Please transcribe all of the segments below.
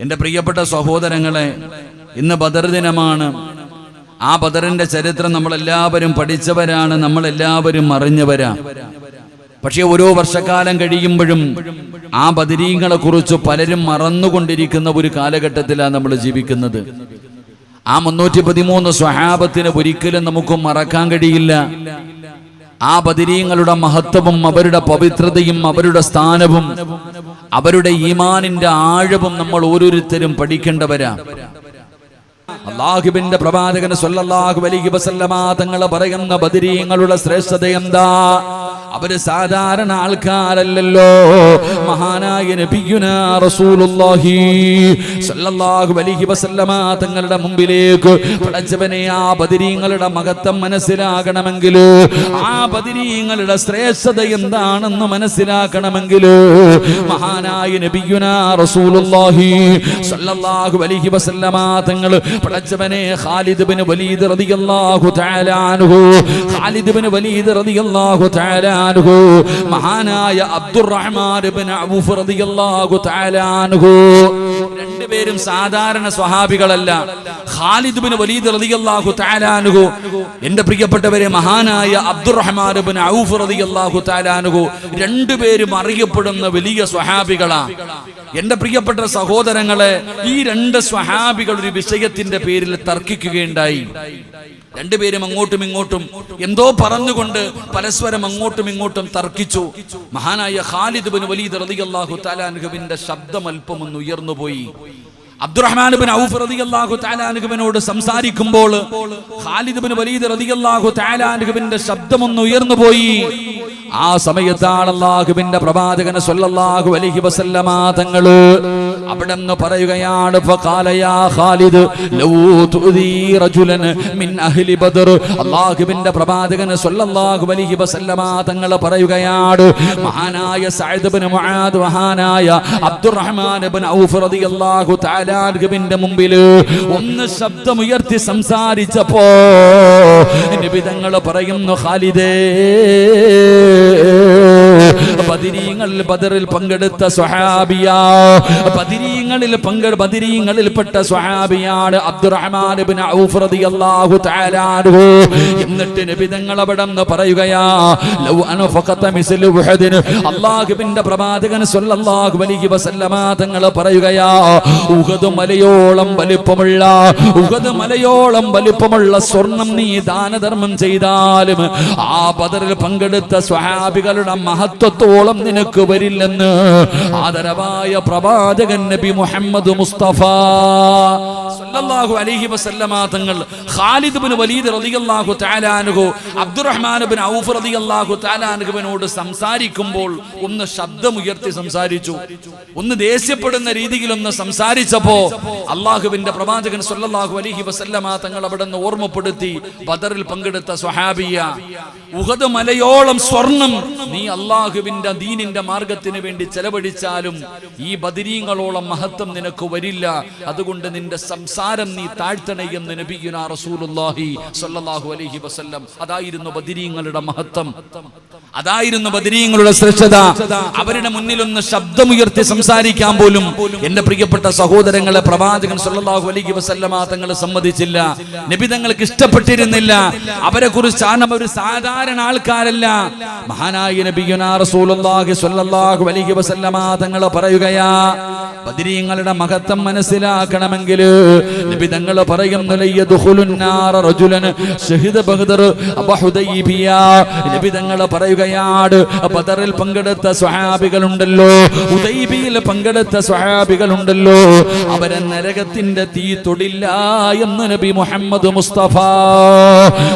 എൻ്റെ പ്രിയപ്പെട്ട സഹോദരങ്ങളെ, ഇന്ന് ബദർ ദിനമാണ്. ആ ബദറിന്റെ ചരിത്രം നമ്മളെല്ലാവരും പഠിച്ചവരാണ്, നമ്മളെല്ലാവരും അറിഞ്ഞവരാ. പക്ഷെ ഓരോ വർഷക്കാലം കഴിയുമ്പോഴും ആ ബദരീങ്ങളെ കുറിച്ച് പലരും മറന്നുകൊണ്ടിരിക്കുന്ന ഒരു കാലഘട്ടത്തിലാണ് നമ്മൾ ജീവിക്കുന്നത്. ആ 313 സ്വഹാബത്തിന് ഒരിക്കലും നമുക്ക് മറക്കാൻ കഴിയില്ല. ആ ബദരീങ്ങളുടെ മഹത്വവും അവരുടെ പവിത്രതയും അവരുടെ സ്ഥാനവും അവരുടെ ഈമാനിന്റെ ആഴവും നമ്മൾ ഓരോരുത്തരും പഠിക്കേണ്ടവരാ. അല്ലാഹുവിന്റെ പ്രവാചകൻ സ്വല്ലല്ലാഹു അലൈഹി വസല്ലമ തങ്ങൾ പറയുന്ന ബദരീങ്ങളുടെ ശ്രേഷ്ഠത എന്താ? അവര് സാധാരണ ആൾക്കാരല്ലല്ലോ. മഹാനായ നബിയുനാ റസൂലുള്ളാഹി സ്വല്ലല്ലാഹു അലൈഹി വസല്ലമ തങ്ങളുടെ മുമ്പിലേക്ക് പടച്ചവനെ ആ ബദരീങ്ങളുടെ മഹത്വം മനസ്സിലാകണമെങ്കിൽ, ആ ബദരീങ്ങളുടെ ശ്രേഷ്ഠത എന്താണെന്ന് മനസ്സിലാക്കണമെങ്കിൽ മഹാനായ നബിയുനാ റസൂലുള്ളാഹി സ്വല്ലല്ലാഹു അലൈഹി വസല്ലമ തങ്ങൾ പടച്ചവനെ ഖാലിദ് ഇബ്നു വലീദ് റളിയല്ലാഹു തആല അൻഹു, ഖാലിദ് ഇബ്നു വലീദ് റളിയല്ലാഹു തആല അൻഹു, മഹാനായ അബ്ദുറഹ്മാൻ ഇബ്നു ഔഫ് റളിയല്ലാഹു തആല അൻഹു, രണ്ടുപേരും സാധാരണ സ്വഹാബികളല്ല. ഖാലിദ് ഇബ്നു വലീദ് റളിയല്ലാഹു തആല അൻഹു, എൻ്റെ പ്രിയപ്പെട്ടവരെ, മഹാനായ അബ്ദുറഹ്മാൻ ഇബ്നു ഔഫ് റളിയല്ലാഹു തആല അൻഹു, രണ്ടുപേരും അറിയപ്പെടുന്ന വലിയ സ്വഹാബികളാണ്. എൻ്റെ പ്രിയപ്പെട്ട സഹോദരങ്ങളെ, ഈ രണ്ട് സ്വഹാബികൾ ഒരു വിഷയത്തിന്റെ പേരിൽ തർക്കിക്കുകയുണ്ടായി. രണ്ടുപേരും അങ്ങോട്ടും ഇങ്ങോട്ടും എന്തോ പറഞ്ഞുകൊണ്ട് പരസ്പരം അങ്ങോട്ടും ഇങ്ങോട്ടും തർക്കിച്ചു. മഹാനായ ഖാലിദ് ഇബ്നു വലീദ് റളിയല്ലാഹു തആല അൻഹുവിന്റെ ശബ്ദം അല്പം ഒന്ന് ഉയർന്നുപോയി. അബ്ദുറഹ്മാൻ ഇബ്നു ഔഫ് റളിയല്ലാഹു തആല അൻഹുവിനോട് സംസാരിക്കുമ്പോൾ ഖാലിദ് ഇബ്നു വലീദ് റളിയല്ലാഹു തആല അൻഹുവിന്റെ ശബ്ദം ഒന്ന് ഉയർന്നുപോയി. ആ സമയത്താണ് അല്ലാഹുവിന്റെ പ്രവാചകൻ സ്വല്ലല്ലാഹു അലൈഹി വസല്ലമ തങ്ങൾ അവിടെന്ന് പറയുകയാണ്, ഫഖാല യാ ഖാലിദ് ലൗ തുദീ റജുലൻ മിൻ അഹ്ലി ബദർ. അല്ലാഹുവിന്റെ പ്രവാചകൻ സ്വല്ലല്ലാഹു അലൈഹി വസല്ലമ തങ്ങൾ പറയുകയാണ്, മഹാനായ സഅദ് ഇബ്നു മുആദ്, മഹാനായ അബ്ദുറഹ്മാൻ ഇബ്നു ഔഫ് റളിയല്ലാഹു തആല അൻഹുവിന്റെ മുമ്പിൽ ഒന്ന് ശബ്ദമുയർത്തി സംസാരിച്ചപ്പോ നബി തങ്ങൾ പറയുന്നു, ഖാലിദേ, ബദരീങ്ങളിൽ ബദറിൽ പങ്കെടുത്ത സ്വഹാബിയാ, ബദരീങ്ങളിൽപ്പെട്ട സ്വഹാബിയാണ് അബ്ദുറഹ്മാൻ ഇബ്നു ഔഫ് റളിയല്ലാഹു തആല അൻഹു. എന്നിട്ട് നബി തങ്ങൾ അവിടെന്ന് പറയുകയാ, ലൗ അൻഫഖത മിസ്ലു ഉഹദിൻ. അല്ലാഹുവിന്റെ പ്രവാചകൻ സ്വല്ലല്ലാഹു അലൈഹി വസല്ലമ തങ്ങൾ പറയുകയാ, ഉഹദ് മലയോളം വലിപ്പമുള്ള സ്വർണം നീ ദാനധർമ്മം ചെയ്താലും ആ ബദറിൽ പങ്കെടുത്ത സ്വഹാബികളുടെ മഹത്വത്തോളം നിനക്ക് വരില്ലെന്ന് ആദരവായ പ്രവാചകൻ നബി മുഹമ്മദ് മുസ്തഫ സ്വല്ലല്ലാഹു അലൈഹി വസല്ലമ തങ്ങൾ ഖാലിദ് ഇബ്നു വലീദ് റളിയല്ലാഹു തആല അൻഹു അബ്ദുറഹ്മാൻ ഇബ്നു ഔഫ് റളിയല്ലാഹു തആല അൻഹുവിനോട് സംസാരിക്കുമ്പോൾ ഒന്ന് ശബ്ദമുയർത്തി സംസാരിച്ചു. ഒന്ന് ദേഷ്യപ്പെടുന്ന രീതിയിൽ ഒന്ന് സംസാരിച്ചപ്പോ അല്ലാഹുവിന്റെ പ്രവാചകൻ സ്വല്ലല്ലാഹു അലൈഹി വസല്ലമ തങ്ങൾ അവിടുന്ന് ഓർമ്മപ്പെടുത്തി, ബദറിൽ പങ്കെടുത്ത സ്വഹാബിയ, ഉഹദ് മലയോളം സ്വർണം നീ അല്ലാഹുവിന്റെ ദീനിന്റെ മാർഗത്തിന് വേണ്ടി ചെലവഴിച്ചാലും ഈ ബദരീങ്ങളോളം മഹത്വം നിനക്ക് വരില്ല. അതുകൊണ്ട് നിന്റെ സംസാരം നീ താഴ്ത്തണേ എന്ന് നബിയുനാ റസൂലുള്ളാഹി സ്വല്ലല്ലാഹു അലൈഹി വസല്ലം. അതായിരുന്നു ബദരീങ്ങളുടെ മഹത്വം, അതായിരുന്നു ബദരീങ്ങളുടെ ശ്രേഷ്ഠത. അവരുടെ മുന്നിൽ ഒന്ന് ശബ്ദമുയർത്തി സംസാരിക്കാൻ പോലും എന്റെ പ്രിയപ്പെട്ട സഹോദരങ്ങളെ പ്രവാചകൻ സ്വല്ലല്ലാഹു അലൈഹി വസല്ലമ തങ്ങൾ സമ്മതിച്ചില്ല. നബി തങ്ങൾക്ക് ഇഷ്ടപ്പെട്ടിരുന്നില്ല. അവരെ കുറിച്ച് ഒരു സാധാരണ ആൾക്കാരല്ല. മഹാനായ നബിയുനാ റസൂലുള്ളാഹി സ്വല്ലല്ലാഹു അലൈഹി വസല്ലമ തങ്ങൾ പറയുകയാ, ബദരീങ്ങളുടെ മഹത്വം മനസ്സിലാക്കണമെങ്കിൽ നബി തങ്ങൾ പറയുന്നു, ലയദ്ഖുലുൻ നാറ റജുലൻ ശഹീദ ബദർ അബൂ ഹുദൈബിയ. നബി തങ്ങൾ പറയുകയാണ്, ബദറിൽ പങ്കെടുത്ത സ്വഹാബികളുണ്ടല്ലോ, ഹുദൈബിയിൽ പങ്കെടുത്ത സ്വഹാബികളുണ്ടല്ലോ, അവരെ നരകത്തിന്റെ തീ തൊടില്ല എന്ന് നബി മുഹമ്മദ് മുസ്തഫ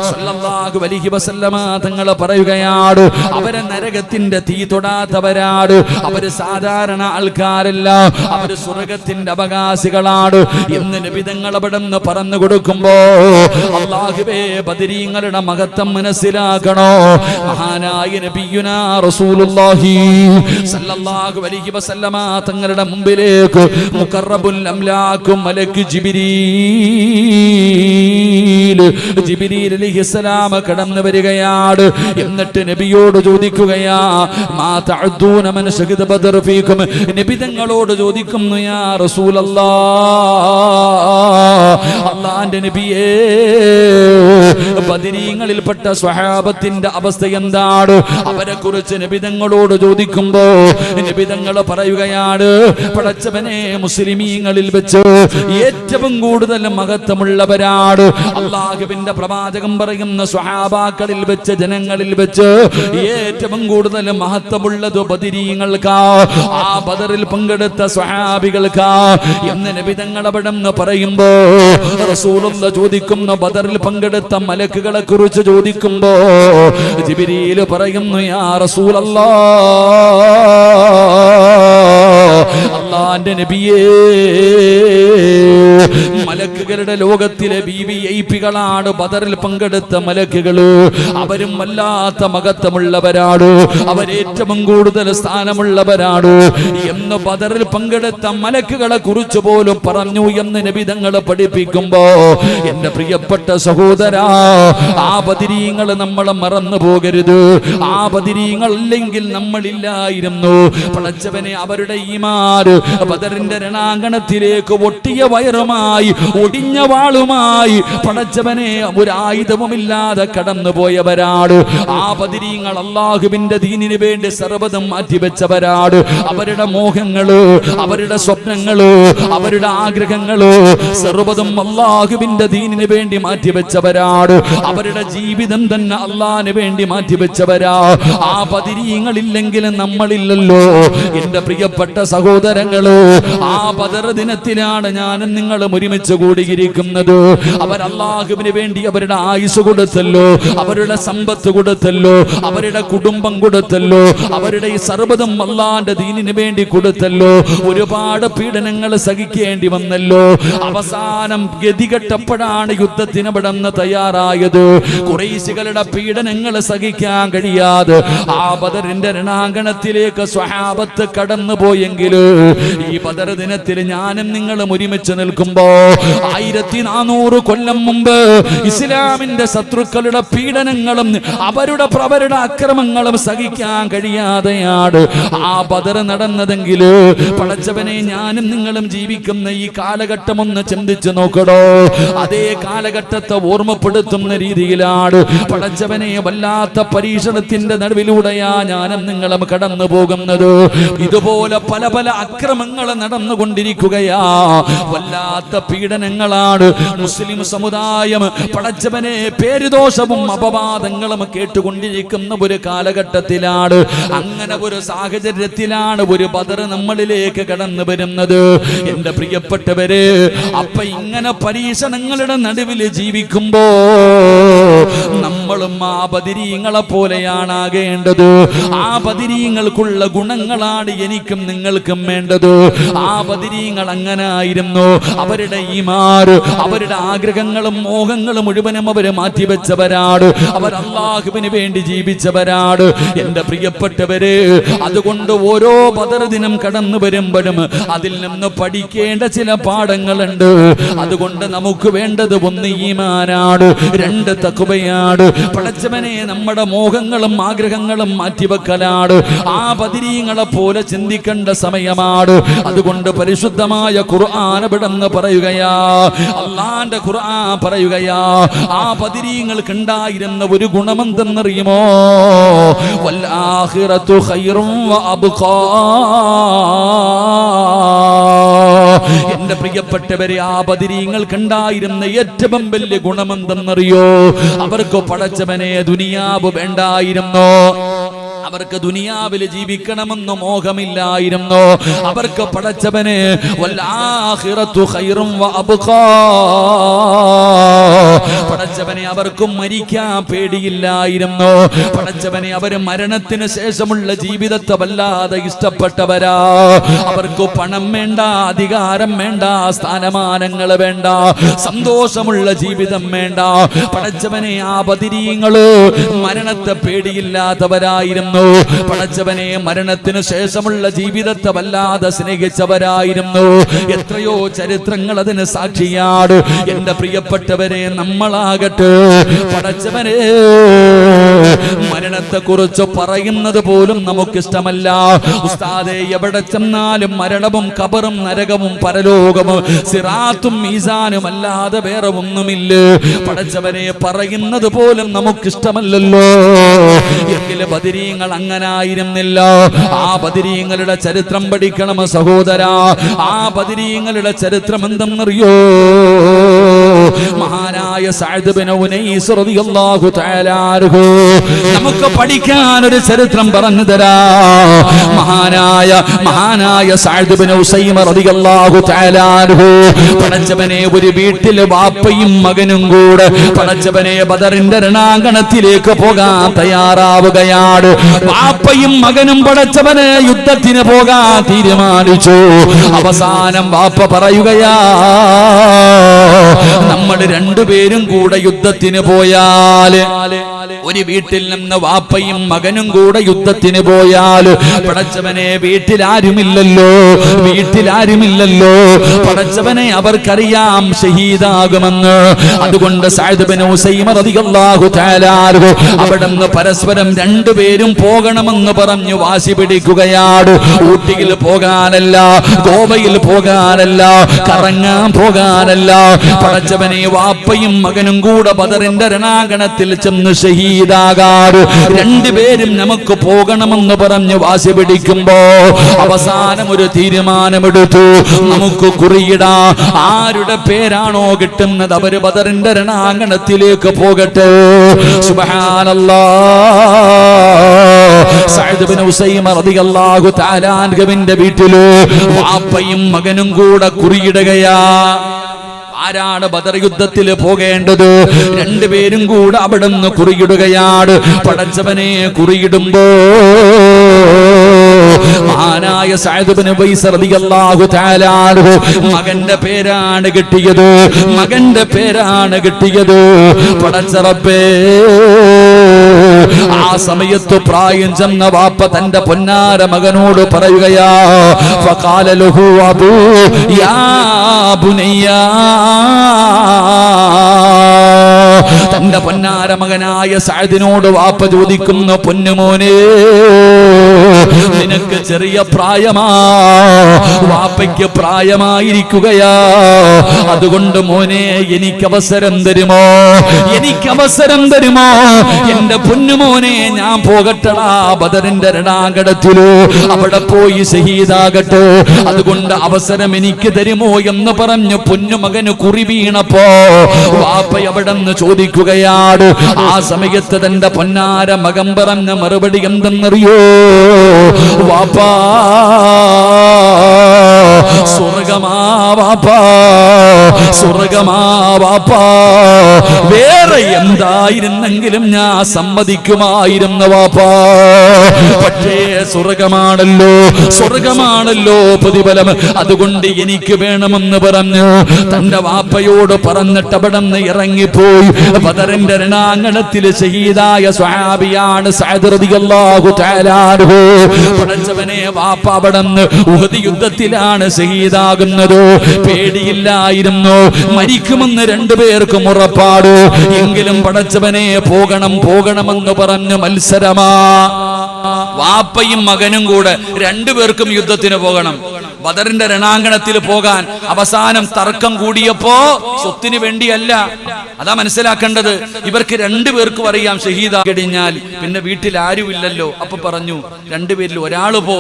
സ്വല്ലല്ലാഹു അലൈഹി വസല്ലമ തങ്ങൾ പറയുകയാണ്. അവരെ നരകത്തിന്റെ തീ തൊടാത്തവരാണ്. അവര് സാധാരണ ആൾക്കാരല്ല, അവര് സ്വർഗത്തിന്റെ അവകാശികളാണ് എന്ന് നബി തങ്ങൾ അവിടെന്ന് പറഞ്ഞു കൊടുക്കുമ്പോ, അല്ലാഹുവേ, ബദരീങ്ങളുടെ മഹത്വം മനസ്സിലാക്കണോ. മഹാനായ നബിയുനാ റസൂലുള്ളാഹി സ്വല്ലല്ലാഹു അലൈഹി വസല്ലമ തങ്ങളുടെ മുമ്പിലേക്ക് മുഖറബുൽ അംലാഖ് മലക്ക് ജിബ്രീൽ ജിബ്രീൽ അലൈഹിസ്സലാം കടന്നു വരികയാണ്. എന്നിട്ട് നബിയോട് ചോദിക്കുകയാ, മാ തഅദ്ദൂന മൻ ശഹിദ ബദർ ഫീകും. നബി തങ്ങളോട് ചോദിക്കുന്നു, യാ റസൂലല്ലാഹ്, അല്ലാഹുവിന്റെ നബിയേ, ബദരീങ്ങളിൽപ്പെട്ട സ്വഹാബത്തിന്റെ അവസ്ഥ എന്താണ്? അവരെ കുറിച്ച് നബി തങ്ങളോട് ചോദിക്കുമ്പോ നബി തങ്ങൾ പറയുകയാണ്, പടച്ചവനെ, മുസ്ലിമീങ്ങളിൽ വെച്ച് ഏറ്റവും കൂടുതൽ മഹത്വമുള്ളവരാണ്. അല്ലാഹുവിന്റെ പ്രവാചകൻ പറയുന്ന സ്വഹാബാക്കളിൽ വെച്ച്, ജനങ്ങളിൽ വെച്ച് ഏറ്റവും കൂടുതൽ മഹത്വമുള്ളത് ബദരീങ്ങൾക്കാ, ആ ബദറിൽ പങ്കെടുത്ത സ്വഹാബികൾക്കാ എന്ന് നബി തങ്ങൾ അവിടെ പറയുമ്പോ റസൂലുള്ളാഹി ചോദിക്കുന്നു, ബദറിൽ പങ്കെടുത്ത മലക്കുകളെ കുറിച്ച് ചോദിക്കുമ്പോ ജിബ്രീൽ പറയുന്നു, യാ റസൂലല്ലാഹ്, അല്ലാഹുവിന്റെ നബിയേ, മലക്കുകളുടെ ലോകത്തിലെ വിവിഐപികളാണ് ബദറിൽ പങ്കെടുത്ത മലക്കുകള്. അവരും വല്ലാത്ത മഹത്വമുള്ളവരാണ്, അവരേറ്റവും കൂടുതൽ സ്ഥാനമുള്ളവരാണ് എന്ന് ബദറിൽ പങ്കെടുത്ത മലക്കുകളെ കുറിച്ച് പോലും പറഞ്ഞു എന്ന് നബി തങ്ങൾ പഠിപ്പിക്കുമ്പോ, എന്റെ പ്രിയപ്പെട്ട സഹോദരാ, ആ ബദരീങ്ങൾ നമ്മൾ മറന്നു പോകരുത്. ആ ബദരീങ്ങൾ ഇല്ലെങ്കിൽ നമ്മളില്ലായിരുന്നു. പടച്ചവനെ, അവരുടെ ഈമാൻ ബദറിന്റെ രണാങ്കണത്തിലേക്ക് ഒട്ടിയ വയറുമായി, ഒടിഞ്ഞ വാളുമായി, പടച്ചവനെ, ഒരു ആയുധവുമില്ലാതെ കടന്നുപോയവരാണ്. ആ ബദരീങ്ങൾ അല്ലാഹുവിന്റെ ദീനിന് വേണ്ടി സർവ്വതും മാറ്റിവെച്ചവരാണ്. അവരുടെ മോഹങ്ങള്, അവരുടെ സ്വപ്നങ്ങള്, അവരുടെ ആഗ്രഹങ്ങള് സർവ്വതും അല്ലാഹുവിന്റെ ദീനിന് വേണ്ടി മാറ്റിവെച്ചവരാണ്. അവരുടെ ജീവിതം തന്നെ അല്ലാഹുവിന് വേണ്ടി മാറ്റിവെച്ചവരാ. ആ ബദരീങ്ങളില്ലെങ്കിൽ നമ്മളില്ലല്ലോ. എന്റെ പ്രിയപ്പെട്ട സഹോദരങ്ങള്, ആ ബദർ ദിനത്തിലാണ് ഞാനും നിങ്ങളും ഒരുമിച്ച് കൂടിയിരിക്കുന്നത്. അവർ അല്ലാഹുവിന് വേണ്ടി അവരുടെ ആയുസ് കൊടുത്തല്ലോ, അവരുടെ സമ്പത്ത് കൊടുത്തല്ലോ, അവരുടെ കുടുംബം കൊടുത്തല്ലോ, അവരുടെ ഈ സർവ്വതും അല്ലാഹുവിന്റെ ദീനിന് വേണ്ടി കൊടുത്തല്ലോ. ഒരുപാട് പീഡനങ്ങൾ സഹിക്കേണ്ടി വന്നല്ലോ. അവസാനം ഗതികെട്ടപ്പോഴാണ് യുദ്ധത്തിന് അവിടെ തയ്യാറായത്. ഖുറൈശികളുടെ പീഡനങ്ങൾ സഹിക്കാൻ കഴിയാതെ ആ ബദറിന്റെ രണാങ്കണത്തിലേക്ക് സ്വഹാബത്ത് കടന്നു പോയെങ്കിൽ, ഈ ബദർ ദിനത്തിൽ ഞാനും നിങ്ങളും ഒരുമിച്ച് നിൽക്കുമ്പോ 1400 കൊല്ലം മുമ്പ് ഇസ്ലാമിന്റെ ശത്രുക്കളുടെ പീഡനങ്ങളും അവരുടെ അക്രമങ്ങളും സഹിക്കാൻ കഴിയാതെയാണ് ആ ബദർ നടന്നതെങ്കിൽ, പടച്ചവനെ, ഞാനും നിങ്ങളും ജീവിക്കുന്ന ഈ കാലഘട്ടം ഒന്ന് ചിന്തിച്ചു നോക്കടോ. അതേ കാലഘട്ടത്തെ ഓർമ്മപ്പെടുത്തുന്ന രീതിയിലാണ് പടച്ചവനെ വല്ലാത്ത പരീക്ഷണത്തിന്റെ നടുവിലൂടെയാ ഞാനും നിങ്ങളും കടന്നു പോകുന്നത്. ഇതുപോലെ പല പല അക്രമങ്ങൾ നടന്നുകൊണ്ടിരിക്കുകയാ. വല്ലാത്ത പീഡനങ്ങളാണ് മുസ്ലിം സമുദായം പടച്ചവനെ പേരുദോഷവും അപവാദങ്ങളും കേട്ടുകൊണ്ടിരിക്കുന്ന ഒരു കാലഘട്ടത്തിലാണ്. അങ്ങനെ ഒരു സാഹചര്യത്തിലാണ് ഒരു ബദർ നമ്മളിലേക്ക് കടന്നു വരുന്നത്. എന്റെ പ്രിയപ്പെട്ടവരെ, അപ്പൊ ഇങ്ങനെ പരീക്ഷണങ്ങളുടെ നടുവിൽ ജീവിക്കുമ്പോ നമ്മളും ആ ബദരീങ്ങളെ പോലെയാണ് ആകേണ്ടത്. ആ ബദരീങ്ങൾക്കുള്ള ഗുണങ്ങളാണ് എനിക്കും നിങ്ങൾക്കും വേണ്ടത്. ആ ബദരീങ്ങൾ അങ്ങനെ ആയിരുന്നു. അവരുടെ ഈമാൻ, അവരുടെ ആഗ്രഹങ്ങളും മോഹങ്ങളും മുഴുവനും അവര് മാറ്റിവെച്ചവരാണ്. അവർ അല്ലാഹുവിന് വേണ്ടി ജീവിച്ചവരാണ്. എന്റെ പ്രിയപ്പെട്ടവരെ, അതുകൊണ്ട് ഓരോ ബദർ ദിനം കടന്നു വരുമ്പോഴും അതിൽ നിന്ന് പഠിക്കേണ്ട ചില പാഠങ്ങളുണ്ട്. അതുകൊണ്ട് നമുക്ക് വേണ്ടത് 1 ഈമാനാണ്, 2 തഖ്വയാണ്. പടച്ചവനെ, നമ്മുടെ മോഹങ്ങളും ആഗ്രഹങ്ങളും മാറ്റിവെക്കലാണ്. ആ ബദരീങ്ങളെ പോലെ ചിന്തിക്കേണ്ട സമയമാണ്. അതുകൊണ്ട് പരിശുദ്ധമായ ഖുർആൻ ഇവിടെന്ന് പറയുകയാ, അല്ലാഹുവിന്റെ ഖുർആൻ പറയുകയാ, ആ ബദരീങ്ങൾക്ക് ഉണ്ടായിരുന്ന ഒരു ഗുണമെന്തെന്നറിയുമോ? വൽ ആഖിറതു ഖൈറും വ അബ്ഖാ. എന്റെ പ്രിയപ്പെട്ടവരെ, ആ ബദരീങ്ങൾക്ക് ഉണ്ടായിരുന്ന ഏറ്റവും വലിയ ഗുണമെന്തെന്നറിയോ? അവർക്ക് പടച്ചവനെ ദുനിയാവ് വേണ്ടായിരുന്നോ? അവർക്ക് ദുനിയാവിൽ ജീവിക്കണമെന്ന് മോഹമില്ലായിരുന്നു. അവർക്ക് പടച്ചവനെ വൽആഖിറതു ഖൈറും വ അബ്ഖാ, പടച്ചവനെ അവർക്ക് മരിക്കാൻ പേടിയില്ലായിരുന്നു. പടച്ചവനെ അവർ മരണത്തിന് ശേഷമുള്ള ജീവിതത്തെ വല്ലാതെ ഇഷ്ടപ്പെട്ടവരാ. അവർക്ക് പണം വേണ്ട, അധികാരം വേണ്ട, സ്ഥാനമാനങ്ങൾ വേണ്ട, സന്തോഷമുള്ള ജീവിതം വേണ്ട. പടച്ചവനെ, ആ ബദരീങ്ങള് മരണത്തെ പേടിയില്ലാത്തവരായിരുന്നു. ഉണ്ടായിരുന്നു. പടച്ചവനെ മരണത്തിന് ശേഷമുള്ള ജീവിതത്തെ വല്ലാതെ സ്നേഹിച്ചവരായിരുന്നു. എത്രയോ ചരിത്രങ്ങൾ അതിന് സാക്ഷിയാണ്. എന്റെ പ്രിയപ്പെട്ടവരെ, നമ്മളാകട്ടെ പടച്ചവനെ മരണത്തെ കുറിച്ച് പറയുന്നത് പോലും നമുക്കിഷ്ടമല്ല. ഉസ്താദേ, എവിടെ ചെന്നാലും മരണവും ഖബറും നരകവും പരലോകവും സിറാത്തും മീസാനും അല്ലാതെ വേറെ ഒന്നുമില്ല. പടച്ചവനെ പറയുന്നത് പോലും നമുക്കിഷ്ടമല്ലല്ലോ. എങ്കിലും ബദരീങ്ങൾ അങ്ങനായിരുന്നില്ല. ആ ബദരീങ്ങളുടെ ചരിത്രം പഠിക്കണം സഹോദരാ. ആ ബദരീങ്ങളുടെ ചരിത്രം എന്തെന്നറിയോ? മഹാനായ സഅദ് ഇബ്നു ഉനൈസ് റളിയല്ലാഹു തആല അൻഹു നമുക്ക് പഠിക്കാൻ ഒരു ചരിത്രം പറഞ്ഞു തരാ. മഹാനായ സഅദ് ഇബ്നു ഉസൈമ റളിയല്ലാഹു തആല അൻഹു പടച്ചവനെ ഒരു വീട്ടിൽ വാപ്പയും മകനും കൂടെ പടച്ചവനെ ബദറിന്റെ രണാങ്കണത്തിലേക്ക് പോകാൻ തയ്യാറാവുകയാണ്. വാപ്പയും മകനും പടച്ചവനെ യുദ്ധത്തിന് പോകാൻ തീരുമാനിച്ചു. അവസാനം വാപ്പ പറയുകയാ, നമ്മൾ രണ്ടുപേരും കൂടെ യുദ്ധത്തിന് പോയാൽ, ഒരു വീട്ടിൽ നിന്ന് വാപ്പയും മകനും കൂടെ യുദ്ധത്തിന് പോയാൽ പടച്ചവനെ വീട്ടിലാരുമില്ലല്ലോ പടച്ചവനെ അവർക്കറിയാം ഷഹീദാകുമെന്ന്. അതുകൊണ്ട് സഅദ് ഇബ്നു ഉസൈമ റളിയല്ലാഹു തആല അൻഹു അവിടുന്ന് പരസ്പരം രണ്ടുപേരും പോകണമെന്ന് പറഞ്ഞു വാശി പിടിക്കുകയാണ്. ഊട്ടിയിൽ പോകാനല്ല, ഗോവയിൽ പോകാനല്ല, കറങ്ങാൻ പോകാനല്ല, പടച്ചവനെ വാപ്പയും മകനും കൂടെ ബദറിന്റെ രണാങ്കണത്തിൽ ചെന്ന് ഷഹീദാകാറ് രണ്ടുപേരും നമുക്ക് പോകണമെന്ന് പറഞ്ഞു വാശി പിടിക്കുമ്പോ അവസാനം ഒരു തീരുമാനമെടുത്തു. നമുക്ക് കുറിയിടാ, ആരുടെ പേരാണോ കിട്ടുന്നത് അവര് ബദറിന്റെ രണാങ്കണത്തിലേക്ക് പോകട്ടെ. സുബ്ഹാനല്ലാഹ്. സഅദ് ഇബ്നു ഉസൈമ റളിയല്ലാഹു തആല അൻഹുവിന്റെ വീട്ടില് വാപ്പയും മകനും കൂടെ കുറിയിടുകയാ. ആരാണ് ബദർ യുദ്ധത്തിൽ പോകേണ്ടത്? രണ്ടുപേരും കൂടെ അവിടുന്ന് കുറിയിടുകയാണ്. പടച്ചവനെ കുറിയിടുമ്പോ മഹാനായ സഅദ് ഇബ്നു ഉബൈസ് റളിയല്ലാഹു തആല അൻഹു മകന്റെ പേരാണ് കിട്ടിയത്. പടച്ച റബ്ബേ, ആ സമയത്ത് പ്രായം ചെന്ന വാപ്പ തന്റെ പൊന്നാര മകനോട് പറയുകയാ, ഫഖാല ലഹു അബൂ യാ ബുനയ്യാ, തന്റെ പൊന്നാര മകനായ സഅദിനോട് വാപ്പ ചോദിക്കുന്നു, പൊന്നുമോനെ, നിനക്ക് ചെറിയ പ്രായമാ, വാപ്പയ്ക്ക് പ്രായമായിരിക്കുകയാ. അതുകൊണ്ട് മോനെ, എനിക്ക് അവസരം തരുമോ? എന്റെ പൊന്നുമോനെ, ഞാൻ പോകട്ടടാ ബദറിന്റെ രണാങ്കണത്തിലോ, അവിടെ പോയി ഷഹീദാകട്ടെ. അതുകൊണ്ട് അവസരം എനിക്ക് തരുമോ എന്ന് പറഞ്ഞു പൊന്നുമകന് കുറി വീണപ്പോ വാപ്പ അവിടെ നിന്ന് ചോദിക്കുകയാണ്. ആ സമയത്ത് തന്റെ പൊന്നാര മകൻ പറഞ്ഞ മറുപടി എന്തെന്നറിയോ? വാപ്പാ, സ്വർഗമാ വാപ്പാ, വേറെ എന്തായിരുന്നെങ്കിലും ഞാൻ സമ്മതിക്കുമായിരുന്നു വാപ്പാ. പക്ഷേ സ്വർഗമാണല്ലോ പ്രതിഫലം, അതുകൊണ്ട് എനിക്ക് വേണമെന്ന് പറഞ്ഞു തന്റെ വാപ്പയോട് പറഞ്ഞിട്ട് അവിടെ നിന്ന് ഇറങ്ങിപ്പോയി. ബദറിന്റെ രണാങ്കണത്തിൽ ഷഹീദായ സ്വഹാബിയാണ് സഅദ് റളിയല്ലാഹു തആല അൻഹു. പടച്ചവനെ, വാപ്പ അവിടെ നിന്ന് ഉഹദ് യുദ്ധത്തിലാണ് ഷഹീദാകുന്നത്. പേടിയില്ലായിരുന്നു, മരിക്കുമെന്ന് രണ്ടുപേർക്കും ഉറപ്പാട്. എങ്കിലും പടച്ചവനെ, പോകണമെന്ന് പറഞ്ഞു മത്സരമാ. വാപ്പയും മകനും കൂടെ രണ്ടുപേർക്കും യുദ്ധത്തിന് പോകണം, ബദറിന്റെ രണാങ്കണത്തിൽ പോകാൻ. അവസാനം തർക്കം കൂടിയപ്പോ സ്വത്തിന് വേണ്ടിയല്ല, അതാ മനസ്സിലാക്കേണ്ടത്. ഇവർക്ക് രണ്ടുപേർക്കും അറിയാം ഷഹീദാകഴിഞ്ഞാൽ പിന്നെ വീട്ടിൽ ആരുമില്ലല്ലോ. അപ്പൊ പറഞ്ഞു, രണ്ടുപേരിൽ ഒരാള് പോ.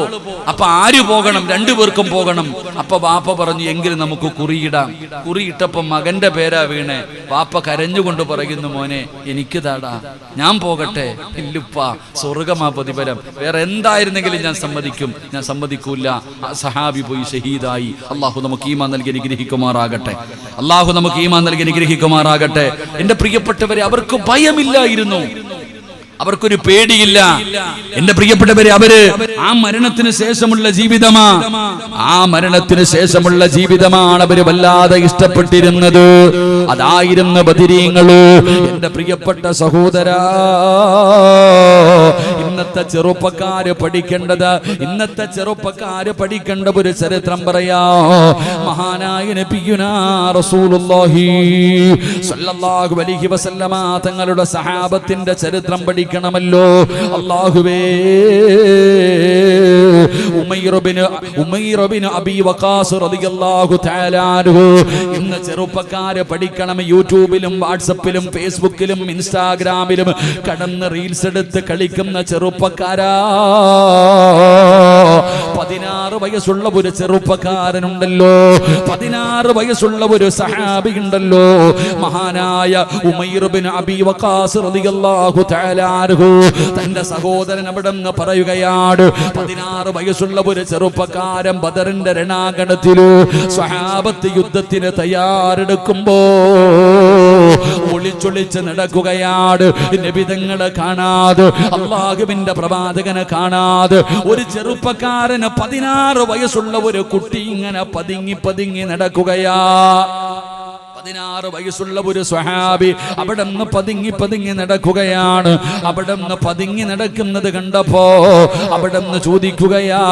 അപ്പൊ ആര് പോകണം? രണ്ടുപേർക്കും പോകണം. അപ്പൊ വാപ്പ പറഞ്ഞു, എങ്കിലും നമുക്ക് കുറിയിടാം. കുറിയിട്ടപ്പോ മകന്റെ പേരാ വീണേ. വാപ്പ കരഞ്ഞുകൊണ്ട് പറയുന്നു, മോനെ, എനിക്ക് താടാ, ഞാൻ പോകട്ടെ. ഇല്ലുപ്പ, സ്വർഗമാ പ്രതിഫലം, വേറെ എന്തായിരുന്നെങ്കിലും ഞാൻ സമ്മതിക്കൂല. സഹാബി പോയി ഷഹീദായി. അള്ളാഹു നമുക്ക് ഈമാൻ നൽകി അനുഗ്രഹിക്കുമാറാകട്ടെ. എന്റെ പ്രിയപ്പെട്ടവരെ, അവർക്ക് ഭയമില്ലായിരുന്നു. അവർക്കൊരു പേടിയില്ല. എന്റെ പ്രിയപ്പെട്ടവരെ, അവര് ആ മരണത്തിന് ശേഷമുള്ള ജീവിതമാ, ആ മരണത്തിന് ശേഷമുള്ള ജീവിതമാണ് അവര് വല്ലാതെ ഇഷ്ടപ്പെട്ടിരുന്നത്. അതായിരുന്നു ബദരീങ്ങള്. എന്റെ പ്രിയപ്പെട്ട സഹോദരാ, ഇന്നത്തെ ചെറുപ്പക്കാര് പഠിക്കേണ്ട ഒരു ചരിത്രം പറയാ. മഹാനായ നബിയുനാ റസൂലുള്ളാഹി സ്വല്ലല്ലാഹു അലൈഹി വസല്ലമ തങ്ങളുടെ സഹാബത്തിന്റെ ചരിത്രം പഠിക്കണമല്ലോ. അല്ലാഹുവേ, ഉമൈർ ബിൻ അബീ വഖാസ് റളിയല്ലാഹു തആല അൻഹു. ഇന്ന് ചെറുപ്പക്കാരെ പഠിക്കണം. യൂട്യൂബിലും വാട്സപ്പിലും ഫേസ്ബുക്കിലും ഇൻസ്റ്റാഗ്രാമിലും കടന്ന് റീൽസ് എടുത്ത് കളിക്കുന്ന ചെറുപ്പക്കാരാ, 16 വയസ്സുള്ള ഒരു ചെറുപ്പക്കാരനുണ്ടല്ലോ, 16 വയസ്സുള്ള ഒരു സഹാബി ഉണ്ടല്ലോ, മഹാനായ ഉമൈർ ബിൻ അബീ വഖാസ് റളിയല്ലാഹു തആല അൻഹു. തന്റെ സഹോദരൻ അവിടെ നിന്ന് പറയുകയാണ്, 16 വയസ്സുള്ള ഒരു ചെറുപ്പക്കാരൻ ബദറിന്റെ രണാങ്കണത്തില് സ്വഹാബത്ത് യുദ്ധത്തിന് തയ്യാറെടുക്കുമ്പോ ഒളിച്ചൊളിച്ച് നടക്കുകയാണ്. നബിതങ്ങളെ കാണാതെ, അല്ലാഹുവിന്റെ പ്രവാചകനെ കാണാതെ ഒരു ചെറുപ്പക്കാരന് 16 വയസ്സുള്ള ഒരു കുട്ടി ഇങ്ങനെ പതുങ്ങി നടക്കുകയാ. 16 വയസ്സുള്ള ഒരു സ്വഹാബി അവിടെ നിന്ന് പതുങ്ങി നടക്കുകയാണ്. അവിടെ നിന്ന് പതുങ്ങി നടക്കുന്നത് കണ്ടപ്പോ അവിടെ നിന്ന് ചോദിക്കുകയാ,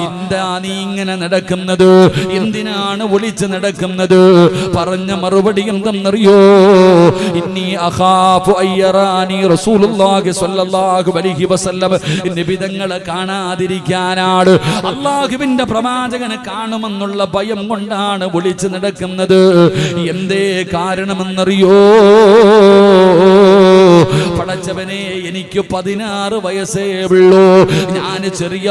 എന്താ നീ ഇങ്ങനെ നടക്കുന്നത്? എന്തിനാണ് ഒളിച്ച് നടക്കുന്നത്? പറഞ്ഞ മറുപടി എന്തെന്നറിയോ? ഇന്നി അഖാഫു അയ്യറാനി റസൂലുള്ളാഹി സ്വല്ലല്ലാഹു അലൈഹി വസല്ലം. നബിതങ്ങളെ കാണാതിരിക്കാനാണ്, അല്ലാഹുവിന്റെ പ്രവാചകനെ കാണുമെന്നുള്ള ഭയം കൊണ്ടാണ് ഒളിച്ച് നടക്കുന്നത്. എന്തേ കാരണമെന്നറിയോ? പടച്ചവനെ, എനിക്ക് 16 വയസ്സേ ഉള്ളൂ, ഞാൻ ചെറിയ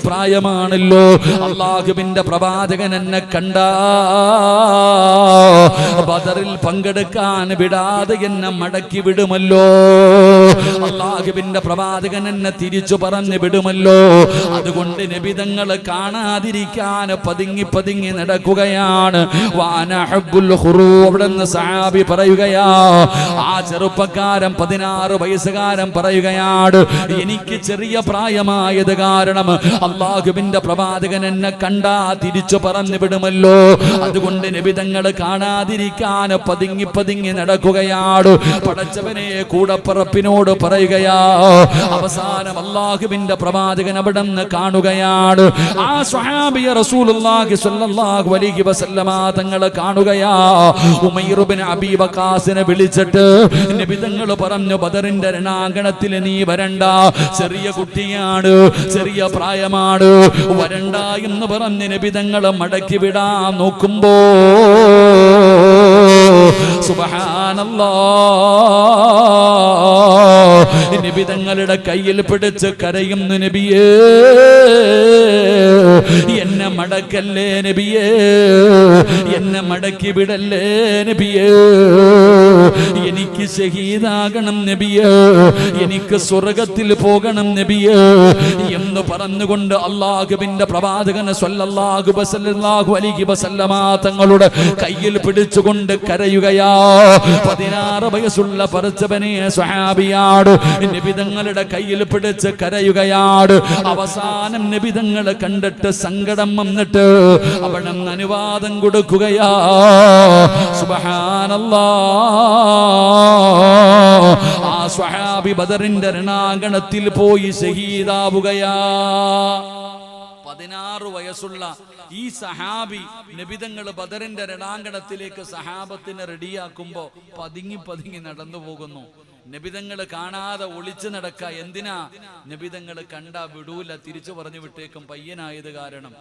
പ്രായമാണല്ലോ. അല്ലാഹുവിന്റെ പ്രവാചകൻ എന്നെ കണ്ടാ ബദറിൽ പങ്കെടുക്കാൻ വിടാതെ എന്നെ മടക്കി വിടുമല്ലോ. അല്ലാഹുവിന്റെ പ്രവാചകൻ എന്നെ തിരിച്ചു പറഞ്ഞു വിടുമല്ലോ. അതുകൊണ്ട് നബിതങ്ങളെ കാണാതിരിക്കാൻ പതുങ്ങി നടക്കുകയാണ്. അവിടെ സഹാബി പറയുകയാ, ആ ചെറുപ്പക്കാരൻ 16 വയസ്സുകാരൻ പറയുകയാണ്, എനിക്ക് ചെറിയ പ്രായമായത് കാരണം അല്ലാഹുവിന്റെ പ്രവാചകൻ എന്നെ കണ്ടാ തിരിച്ചു പറഞ്ഞു വിടുമല്ലോ. അതുകൊണ്ട് നബിതങ്ങളെ കാണാതിരിക്കാൻ പതുങ്ങി നടക്കുകയാണ്. പടച്ചവനെ, കൂടപ്പറപ്പിനോട് പറയുകയാ. അവസാനം അല്ലാഹുവിന്റെ പ്രവാചകൻ അവിടെ നിന്ന് കാണുകയാണ്. ആ സ്വഹാബിയ റസൂലുള്ളാഹി സ്വല്ലല്ലാഹു അലൈഹി വസല്ലമ തങ്ങളെ കാണുകയാ. ഉമൈർ ബിൻ അബീ വഖാസിനെ വിളിച്ചിട്ട് നബിതങ്ങൾ പറഞ്ഞു, ബദറിന്റെ രണാങ്കണത്തിൽ നീ വരണ്ട, ചെറിയ കുട്ടിയാണ്, ചെറിയ പ്രായമാണ്, വരണ്ട എന്ന് പറഞ്ഞ് നബിതങ്ങളെ മടക്കി വിടാൻ നോക്കുമ്പോ സുബ്ഹാനല്ലാഹ്, നബിതങ്ങളുടെ കയ്യിൽ പിടിച്ച് കരയുന്നു, നബിയേ എന്നെ മടക്കല്ലേ നബിയേ, എന്നെ മടക്കി വിടല്ലേ നബിയേ, എനിക്ക് ശഹീദാകണം നബിയേ, എനിക്ക് സ്വർഗത്തിൽ പോകണം നബിയേ എന്ന് പറഞ്ഞുകൊണ്ട് അല്ലാഹുവിന്റെ പ്രവാചകൻ സ്വല്ലല്ലാഹു അലൈഹി വസല്ലമ തങ്ങളുടെ കയ്യിൽ പിടിച്ചുകൊണ്ട് കരയുകയാ. 16 വയസ്സുള്ള പടച്ചവനെ സ്വഹാബിയാട് നബിതങ്ങളുടെ കയ്യിൽ പിടിച്ച് കരയുകയാട്. അവസാനം നബിതങ്ങളെ കണ്ടിട്ട് സങ്കടം വന്നിട്ട് അവിടെ അനുവാദം കൊടുക്കുകയാ. സുബ്ഹാനല്ലാഹ്, ആ സ്വഹാബി ബദറിന്റെ രണാങ്കണത്തിൽ പോയി ശഹീദാവുകയാ. 16 വയസ്സുള്ള ഈ സഹാബി നബിതങ്ങൾ ബദറിന്റെ രണാങ്കണത്തിലേക്ക് സഹാബത്തിനെ റെഡിയാക്കുമ്പോ പതുങ്ങി നടന്നു പോകുന്നു. നബിതങ്ങൾ കാണാതെ ഒളിച്ചു നടക്ക. എന്തിനാ? നബിതങ്ങൾ കണ്ടാ വിടൂല, തിരിച്ചു പറഞ്ഞു വിട്ടേക്കും പയ്യനായത് കാരണം.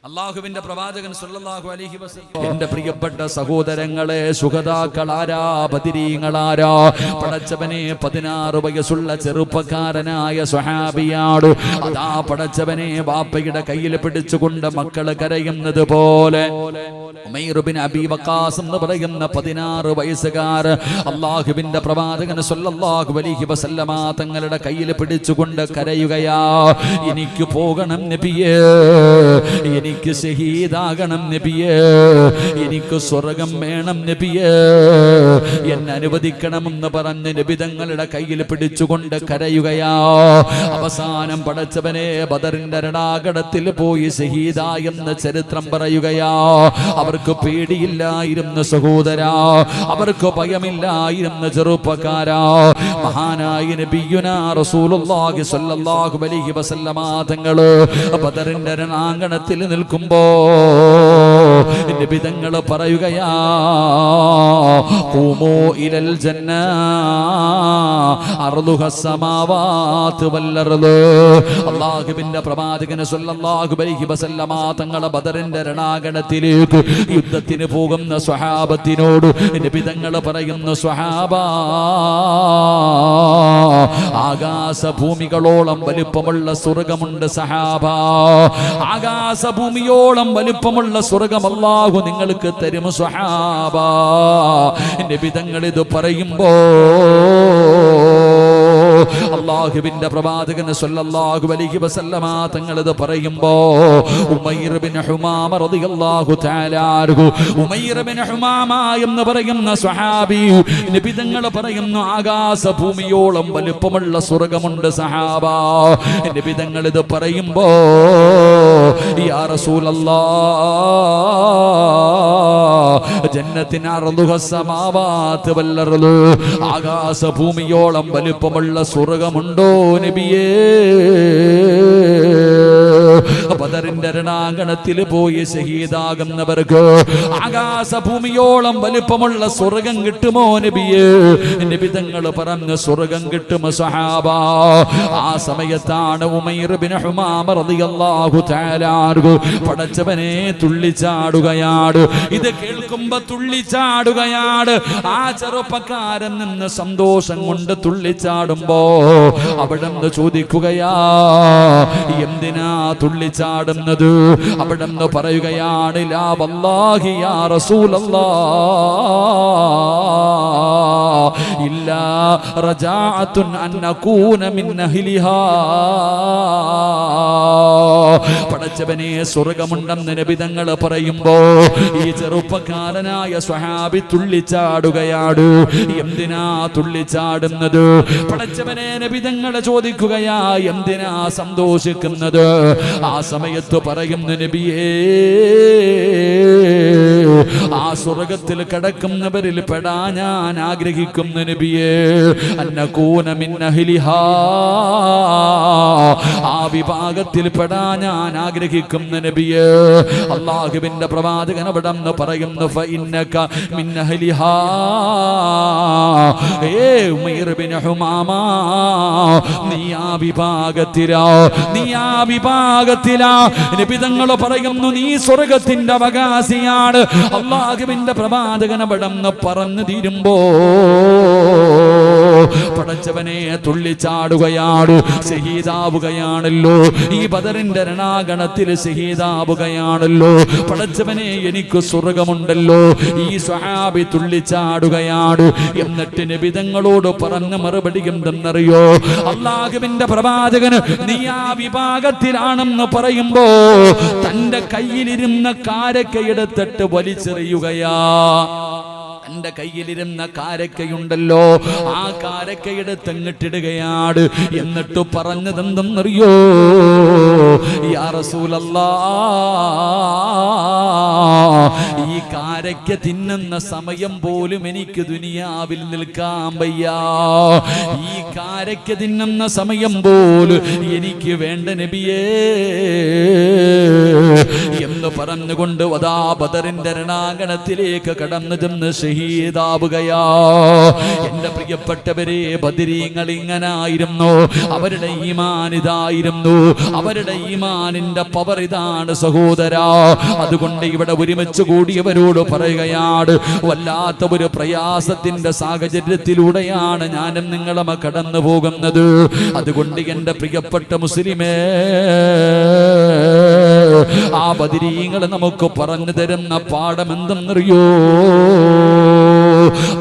അല്ലാഹുവിന്റെ പ്രവാചകൻ സ്വല്ലല്ലാഹു അലൈഹി വസല്ലം. എന്റെ പ്രിയപ്പെട്ട സഹോദരങ്ങളെ, ശുഹദാക്കളാരാ, ബദരീങ്ങളാരാ? പടച്ചവനെ, 16 വയസ്സുള്ള ചെറുപ്പക്കാരനായ സ്വഹാബിയാട് അതാ പടച്ചവനെ ബാപ്പയുടെ കയ്യിൽ പിടിച്ചുകൊണ്ട് മക്കള് കരയുന്നത് പോലെ ഉമൈർ ബിൻ അബീ വഖാസ് എന്ന് പറയുന്ന 16 വയസ്സുകാരൻ അല്ലാഹുവിന്റെ പ്രവാചകൻ സ്വല്ലല്ലാഹു അലൈഹി വസല്ലമ തങ്ങളുടെ കയ്യിൽ പിടിച്ചുകൊണ്ട് കരയുകയാ. എനിക്ക് പോകണം നബിയേ, എനിക്ക് ഷഹീദാകണം നബിയേ, എനിക്ക് സ്വർഗം വേണം നബിയേ, എന്നെ അനുവദിക്കണമെന്ന് പറഞ്ഞ് നബി തങ്ങളുടെ കയ്യിൽ പിടിച്ചുകൊണ്ട് കരയുകയാ. അവസാനം പടച്ചവനെ ബദറിന്റെ രണാകടത്തിൽ പോയി ഷഹീദായെന്ന് ചരിത്രം പറയുകയാ. അവർക്ക് പേടിയില്ലായിരുന്നു സഹോദരാ, അവർക്ക് ഭയമില്ലായിരുന്നു ചെറുപ്പക്കാരാ. മഹാനായ നബിയുനാ റസൂലുള്ളാഹി സ്വല്ലല്ലാഹു അലൈഹി വസല്ലമ തങ്ങള് ബദറിന്റെ രണാങ്കണത്തിൽ നിൽക്കുമ്പോ നബി തങ്ങൾ പറയുകയാ, ഖൂമൂ ഇലൽ ജന്ന അർളുഹസ് സമാവാതു വൽ അർള്. അല്ലാഹുവിന്റെ പ്രവാചകൻ സ്വല്ലല്ലാഹു അലൈഹി വസല്ലമ തങ്ങൾ ബദറിന്റെ രണാങ്കണത്തിലേക്ക് യുദ്ധത്തിന് പോകുന്ന സ്വഹാബത്തിനോട് നബി തങ്ങൾ പറയുന്നു, സ്വഹാബാ, ആകാശഭൂമികളോളം വലിപ്പമുള്ള സ്വർഗമുണ്ട് സഹാബ, ആകാശഭൂമിയോളം വലിപ്പമുള്ള സ്വർഗം അല്ലാഹു നിങ്ങൾക്ക് തരും സ്വഹാബ. നബി തങ്ങൾ ഇത് പറയുമ്പോ അല്ലാഹുവിന്റെ പ്രവാചകൻ സ്വല്ലല്ലാഹു അലൈഹി വസല്ലമ തങ്ങൾ ഇത് പറയുമ്പോ ഉമൈർ ബിൻ ഹുമാമ റളിയല്ലാഹു തആല അൻഹു, ഉമൈർ ബിൻ ഹുമാമ എന്ന് പറയുന്ന സ്വഹാബി നബി തങ്ങൾ പറയുന്നു, ആകാശഭൂമിയോളം വലിപ്പമുള്ള സ്വർഗമുണ്ട് സഹാബ. നബി തങ്ങൾ ഇത് പറയുമ്പോ യാ റസൂലല്ലാഹ്, ജന്നത്തിൻ അർളുഹസ് സമാവാതു വൽ അർള്, ആകാശഭൂമിയോളം വലിപ്പമുള്ള സ്വർഗമുണ്ടോ നബിയേ? ബദറിന്റെ രണാങ്കണത്തിൽ പോയി ഷഹീദാകുന്നവർക്ക് ആകാശഭൂമിയോളം വലിപ്പമുള്ള സ്വർഗം കിട്ടുമോ നബിയേ? നബി തങ്ങൾ പറഞ്ഞു, സ്വർഗം കിട്ടും സഹാബ. ആ സമയത്താണ് ഉമൈർ ബിൻ ഹുമാമ റളിയല്ലാഹു തആല അൻഹു പടച്ചവനെ തുള്ളിച്ചാടുകയാണ്. ഇത് കേൾക്കുമ്പോ തുള്ളിച്ചാടുകയാണ്. ആ ചെറുപ്പക്കാരൻ നിന്ന് സന്തോഷം കൊണ്ട് തുള്ളിച്ചാടുമ്പോ അവിടെ നിന്ന് ചോദിക്കുകയാ, എന്തിനാ തുള്ളിച്ചാടുന്നത്? അവിടെ നിന്ന് പറയുകയാണ്, ലാ വല്ലാഹി യാ റസൂലല്ലാഹ് ഇല്ലാ റജാഅത്തുൻ അൻ നകൂന മിൻ അഹ്ലിഹാ. പടച്ചവനെ, സ്വർഗമുണ്ടെന്ന് നബി തങ്ങൾ പറയുമ്പോ ഈ ചെറുപ്പക്കാരനായ സ്വഹാബി തുള്ളിച്ചാടുകയാണ്. എന്തിനാ തുള്ളിച്ചാടുന്നത്? പടച്ചവനെ, നബി തങ്ങൾ ചോദിക്കുകയാ, എന്തിനാ സന്തോഷിക്കുന്നത്? ആ സമയത്ത് പറയുന്നു, നബിയേ, ആ സ്വർഗത്തിൽ കിടക്കുന്നവരിൽ പെടാ ഞാൻ ആഗ്രഹിക്കുന്നു നബിയേ, അന്നകൂന മിൻ അഹ്ലിഹാ, ആ വിഭാഗത്തിൽ പെടാ ഞാൻ ആഗ്രഹിക്കുന്നു നബിയേ. അല്ലാഹുവിന്റെ പ്രവാചകൻ അവിടെ നിന്ന് പറയുന്നു, ഫഇന്നക മിൻ അഹ്ലിഹാ. ഉമൈർ ബിൻ ഹുമാമ, നീ ആ വിഭാഗത്തിലാ, നീ ആ വിഭാഗത്തിലാ. നബി തങ്ങൾ പറയുന്നു, നീ സ്വർഗത്തിന്റെ അവകാശിയാണ്. അല്ലാഹുവിന്റെ പ്രവാചകൻ അവിടെ നിന്ന് പറഞ്ഞു തീരുമ്പോ പടച്ചവനെ തുള്ളിച്ചാടുകയാണ്. ഷഹീദാവുകയാണല്ലോ, ഈ ബദറിന്റെ രണാഗണത്തിൽ ഷഹീദാവുകയാണല്ലോ. പടച്ചവനെ, എനിക്ക് സ്വർഗമുണ്ടല്ലോ. ഈ സ്വഹാബി തുള്ളിച്ചാടുകയാണ്. എന്നിട്ട് നബി തങ്ങളോട് പറഞ്ഞ മറുപടി എന്തെന്നറിയോ? അല്ലാഹുവിന്റെ പ്രവാചകന് നീ ആ വിഭാഗത്തിലാണെന്ന് പറയുമ്പോ തന്റെ കയ്യിലിരുന്ന കാരക്കയെടുത്തിട്ട് വലിച്ചെറിയുകയാ. തന്റെ കയ്യിലിരുന്ന കാരക്കയുണ്ടല്ലോ, ആ കാരക്കയെടുത്ത് അങ്ങട്ടിടുകയാണ്. എന്നിട്ട് പറഞ്ഞതെന്തെന്നറിയോ? യാ റസൂലല്ലാഹ്, ഈ കാരക്ക തിന്നുന്ന സമയം പോലും എനിക്ക് ദുനിയാവിൽ നിൽക്കാൻ വയ്യ. ഈ കാരക്ക തിന്നുന്ന സമയം പോലും എനിക്ക് വേണ്ട നബിയേ എന്ന് പറഞ്ഞുകൊണ്ട് വദാ ബദറിന്റെ രണാങ്കണത്തിലേക്ക് കടന്നു ചെന്ന് ഷഹീദാവുകയാ. എന്റെ പ്രിയപ്പെട്ടവരെ, ബദരീങ്ങൾ ഇങ്ങനായിരുന്നു. അവരുടെ ഈമാൻ ഇതായിരുന്നു. അവരുടെ ഈമാനിന്റെ പവർ ഇതാണ് സഹോദരാ. അതുകൊണ്ട് ഇവിടെ ഒരുമിച്ച് കൂടിയവരോട് പറയുകയാണ്, വല്ലാത്ത ഒരു പ്രയാസത്തിന്റെ സാഹചര്യത്തിലൂടെയാണ് ഞാനും നിങ്ങളും കടന്നു പോകുന്നത്. അതുകൊണ്ട് എന്റെ പ്രിയപ്പെട്ട മുസ്ലിമേ, ആ ബദരീങ്ങൾ നമുക്ക് പറഞ്ഞു തരുന്ന പാഠം എന്തെന്നറിയോ?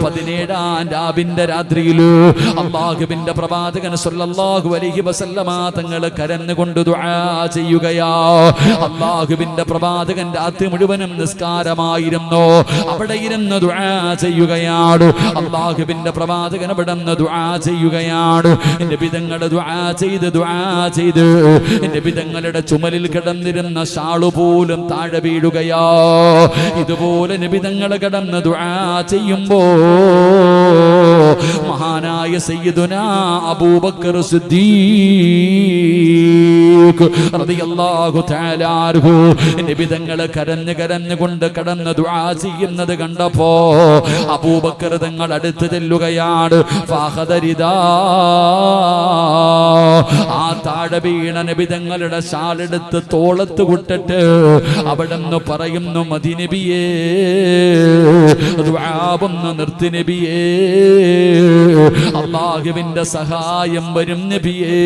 17-ാം രാവിന്റെ രാത്രിയില് അല്ലാഹുവിന്റെ പ്രവാചകൻ സ്വല്ലല്ലാഹു അലൈഹി വസല്ലമ തങ്ങൾ കരഞ്ഞുകൊണ്ട് ദുആ ചെയ്യുകയാ. അല്ലാഹുവിന്റെ പ്രവാചകൻ രാത്രി മുഴുവനും നിസ്കാരമായിരുന്നു. അവിടെ ഇരുന്ന് ദുആ ചെയ്യുകയാണ്. അല്ലാഹുവിന്റെ പ്രവാചകൻ അവിടെ നിന്ന് ദുആ ചെയ്യുകയാണ്. നബി തങ്ങൾ ദുആ ചെയ്ത് നബി തങ്ങളുടെ ചുമലിൽ കിടന്നിരുന്ന ഷാളു പോലും താഴെ വീഴുകയാ. ഇതുപോലെ നബി തങ്ങൾ കിടന്ന് ദുആ ചെയ്യുമ്പോ മഹാനായ സയ്യിദുനാ അബൂബക്കർ സിദ്ദീഖ് റളിയല്ലാഹു തആല അൻഹു നബി തങ്ങൾ കരഞ്ഞുകൊണ്ട് കടന്ന് ദുആ ചെയ്യുന്നത് കണ്ടപ്പോ അബൂബക്കർ തങ്ങൾ അടുത്ത് ചെല്ലുകയാണ്. ഫഖദരിദാ, ആ താഴെ വീണ നബി തങ്ങളുടെ ഷാളെടുത്ത് തോളത്ത് വിട്ടിട്ട് അവിടെന്ന് പറയുന്നു, മദി നബിയേ, ദുആവൊന്ന് നിർത്തി നബിയേ, അല്ലാഹുവിന്റെ സഹായം വരും നബിയേ.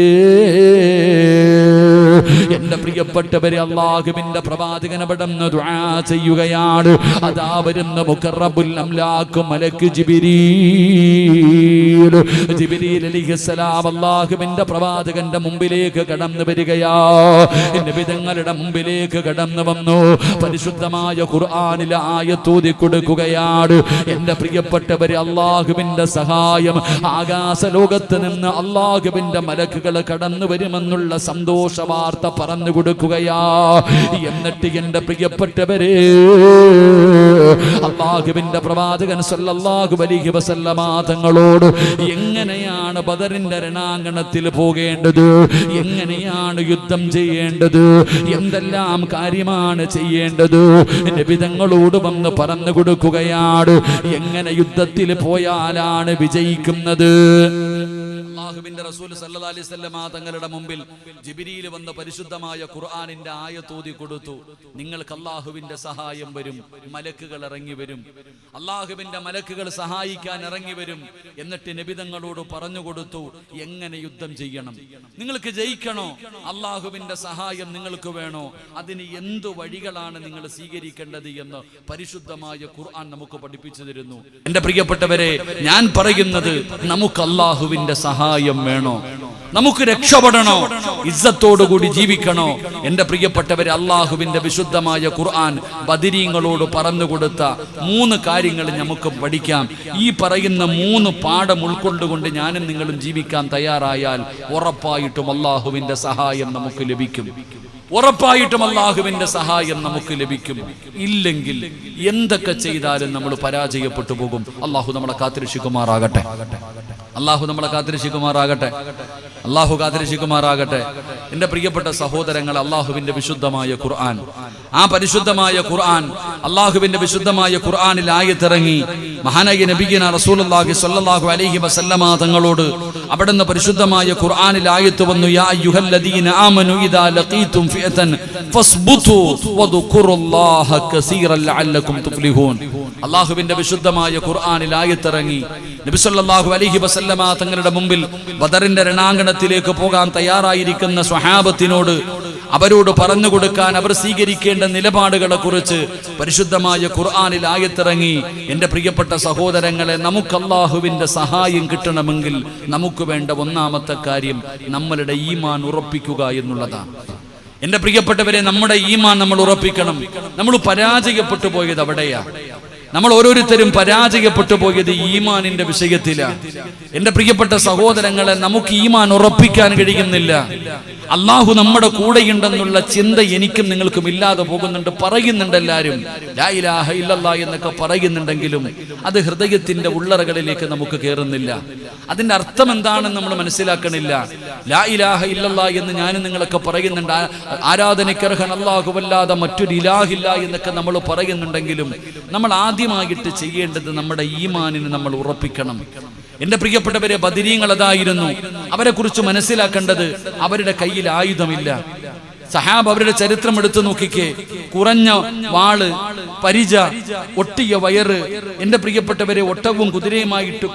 എന്റെ പ്രിയപ്പെട്ടവരെ, അല്ലാഹുവിന്റെ പ്രവാചകൻ അവിടെന്ന് ദുആ ചെയ്യുകയാണ്. അതാ വരുന്ന മുഖറബുൽ അംലാഖ് മലക്ക് ജിബ്രീൽ അലൈഹിസ്സലാം അല്ലാഹുവിന്റെ പ്രവാചകന്റെ മുമ്പിലേക്ക് കടന്നു വരികയാ. നബി തങ്ങളുടെ മുമ്പിലേക്ക് കടന്നു വന്നു. പരിശുദ്ധമായ ഖുർആനിലെ ആയത്ത് ഓതി കൊടുക്കുകയാണ്. എന്റെ പ്രിയപ്പെട്ടവരെ, അല്ലാഹുവിന്റെ സഹായം ആകാശ ലോകത്ത് നിന്ന് അല്ലാഹുവിന്റെ മലക്കുകൾ കടന്നു വരുമെന്നുള്ള സന്തോഷ വാർത്ത പറഞ്ഞു കൊടുക്കുകയാ. എന്നിട്ട് എന്റെ പ്രിയപ്പെട്ടവരെ, അല്ലാഹുവിന്റെ പ്രവാചകൻ സ്വല്ലല്ലാഹു അലൈഹി വസല്ലമ തങ്ങളോട് എങ്ങനെയാണ് ബദറിന്റെ രണാങ്കണത്തിൽ പോകേണ്ടത്, എങ്ങനെയാണ് യുദ്ധം ചെയ്യേണ്ടത്, എന്തെല്ലാം കാര്യമാണ് ചെയ്യേണ്ടത് നബി തങ്ങളോട് വന്ന് പറഞ്ഞു കൊടുക്കുകയാണ്. എങ്ങനെ യുദ്ധത്തിൽ പോയാലാണ് വിജയിക്കുന്നത്. അല്ലാഹുവിന്റെ റസൂൽ സല്ലല്ലാഹു അലൈഹി വസല്ലമ തങ്ങളുടെ മുമ്പിൽ ജിബ്രീൽ വന്ന് പരിശുദ്ധമായ ഖുർആനിന്റെ ആയത്ത് ഓതി കൊടുത്തു. നിങ്ങൾക്ക് അല്ലാഹുവിന്റെ സഹായം വരും, മലക്കുകൾ ഇറങ്ങി വരും, അല്ലാഹുവിന്റെ മലക്കുകൾ സഹായിക്കാൻ ഇറങ്ങി വരും. എന്നിട്ട് നബി തങ്ങളോട് പറഞ്ഞു കൊടുത്തു, എങ്ങനെ യുദ്ധം ചെയ്യണം, നിങ്ങൾക്ക് ജയിക്കണോ, അല്ലാഹുവിന്റെ സഹായം നിങ്ങൾക്ക് വേണോ, അതിന് എന്തു വഴികളാണ് നിങ്ങൾ സ്വീകരിക്കേണ്ടത് എന്ന് പരിശുദ്ധമായ ഖുർആൻ നമുക്ക് പഠിപ്പിച്ചു തരുന്നു. എന്റെ പ്രിയപ്പെട്ടവരെ, ഞാൻ പറയുന്നത്, നമുക്ക് അല്ലാഹുവിന്റെ സഹായം വേണോ, നമുക്ക് രക്ഷപ്പെടണോ, ഇസ്സത്തോടുകൂടി ജീവിക്കണോ? എന്റെ പ്രിയപ്പെട്ടവരെ, അല്ലാഹുവിന്റെ വിശുദ്ധമായ ഖുർആൻ ബദരീങ്ങളോട് പറഞ്ഞു കൊടുത്ത 3 കാര്യങ്ങൾ നമുക്ക് പഠിക്കാം. ഈ പറയുന്ന 3 പാഠം ഉൾക്കൊണ്ടുകൊണ്ട് ഞാനും നിങ്ങളും ജീവിക്കാൻ തയ്യാറായാൽ ഉറപ്പായിട്ടും അല്ലാഹുവിന്റെ സഹായം നമുക്ക് ലഭിക്കും. ഉറപ്പായിട്ടും അല്ലാഹുവിന്റെ സഹായം നമുക്ക് ലഭിക്കും. ഇല്ലെങ്കിൽ എന്തൊക്കെ ചെയ്താലും നമ്മൾ പരാജയപ്പെട്ടു പോകും. അല്ലാഹു നമ്മളെ കാത്തിരക്ഷിക്കുമാറാകട്ടെ. അല്ലാഹു നമ്മളെ കാത്തിരക്ഷിക്കുമാറാകട്ടെ. അല്ലാഹു കാത്തിരക്ഷിക്കുമാറാകട്ടെ. എന്റെ പ്രിയപ്പെട്ട സഹോദരങ്ങൾ, അല്ലാഹുവിന്റെ വിശുദ്ധമായ ഖുർആൻ, ആ പരിശുദ്ധമായ ഖുർആൻ, അല്ലാഹുവിന്റെ വിശുദ്ധമായ ഖുർആനിൽ ആയത്തിറങ്ങി. മഹാനായ നബിയന റസൂലുള്ളാഹി സ്വല്ലല്ലാഹു അലൈഹി വസല്ലമ തങ്ങളോട് അവിടുന്ന് പരിശുദ്ധമായ ഖുർആനിൽ ആയത്ത് വന്നു, യാ അയ്യുഹല്ലദീന ആമനു ഇദാ ലഖീതും ഫിഅതൻ ഫസ്ബുതു വദ്കുറുല്ലാഹ കസീറൻ ലഅല്ലകും തുഫ്ലിഹൂൻ. അല്ലാഹുവിന്റെ വിശുദ്ധമായ ഖുർആനിൽ ആയത്തിറങ്ങി. നബി സല്ലല്ലാഹു അലൈഹി വസല്ലമ തങ്ങളുടെ മുമ്പിൽ ബദറിന്റെ രണാങ്കണത്തിലേക്ക് പോകാൻ തയ്യാറായിരിക്കുന്ന സ്വഹാബത്തിനോട് അവരോട് പറഞ്ഞു കൊടുക്കാൻ അവർ സ്വീകരിക്കേണ്ട നിലപാടുകളെ കുറിച്ച് പരിശുദ്ധമായ ഖുർആനിൽ ആയത്തിറങ്ങി. എന്റെ പ്രിയപ്പെട്ട സഹോദരങ്ങളെ, നമുക്ക് അല്ലാഹുവിന്റെ സഹായം കിട്ടണമെങ്കിൽ നമുക്ക് വേണ്ട ഒന്നാമത്തെ കാര്യം നമ്മളുടെ ഈമാൻ ഉറപ്പിക്കുക എന്നുള്ളതാണ്. എന്റെ പ്രിയപ്പെട്ടവരെ, നമ്മുടെ ഈമാൻ നമ്മൾ ഉറപ്പിക്കണം. നമ്മൾ പരാജയപ്പെട്ടു പോയത് അവിടെയാ. നമ്മൾ ഓരോരുത്തരും പരാജയപ്പെട്ടു പോയത് ഈമാനിന്റെ വിഷയത്തിലാണ്. എന്റെ പ്രിയപ്പെട്ട സഹോദരങ്ങളെ, നമുക്ക് ഈമാൻ ഉറപ്പിക്കാൻ കഴിയുന്നില്ല. അള്ളാഹു നമ്മുടെ കൂടെയുണ്ടെന്നുള്ള ചിന്ത എനിക്കും നിങ്ങൾക്കും ഇല്ലാതെ പോകുന്നുണ്ട്. പറയുന്നുണ്ട് എല്ലാവരും ലാ ഇലാഹ ഇല്ലല്ലാഹ് എന്നൊക്കെ പറയുന്നുണ്ടെങ്കിലും അത് ഹൃദയത്തിന്റെ ഉള്ളറകളിലേക്ക് നമുക്ക് കയറുന്നില്ല. അതിന്റെ അർത്ഥം എന്താണെന്ന് നമ്മൾ മനസ്സിലാക്കണില്ല. ലാ ഇലാഹ ഇല്ലല്ലാഹ് എന്ന് ഞാനും നിങ്ങളൊക്കെ പറയുന്നുണ്ട്. ആരാധനയ്ക്കർഹൻ അല്ലാഹുവല്ലാതെ മറ്റൊരു ഇലാഹില്ല എന്നൊക്കെ നമ്മൾ പറയുന്നുണ്ടെങ്കിലും നമ്മൾ ആദ്യമായിട്ട് ചെയ്യേണ്ടത് നമ്മുടെ ഈമാനിനെ നമ്മൾ ഉറപ്പിക്കണം. എന്റെ പ്രിയപ്പെട്ടവരെ, ബദരീങ്ങൾ അതായിരുന്നു. അവരെ കുറിച്ച് മനസ്സിലാക്കേണ്ടത്, അവരുടെ കയ്യിൽ ആയുധമില്ല. സഹാബ അവരുടെ ചരിത്രം എടുത്തു നോക്കിക്കേ. കുറഞ്ഞ വാള്, പരിച, ഒട്ടിയ വയറ്, എന്റെ പ്രിയപ്പെട്ടവരെ ഒട്ടവും കുതിരയുമായിട്ട്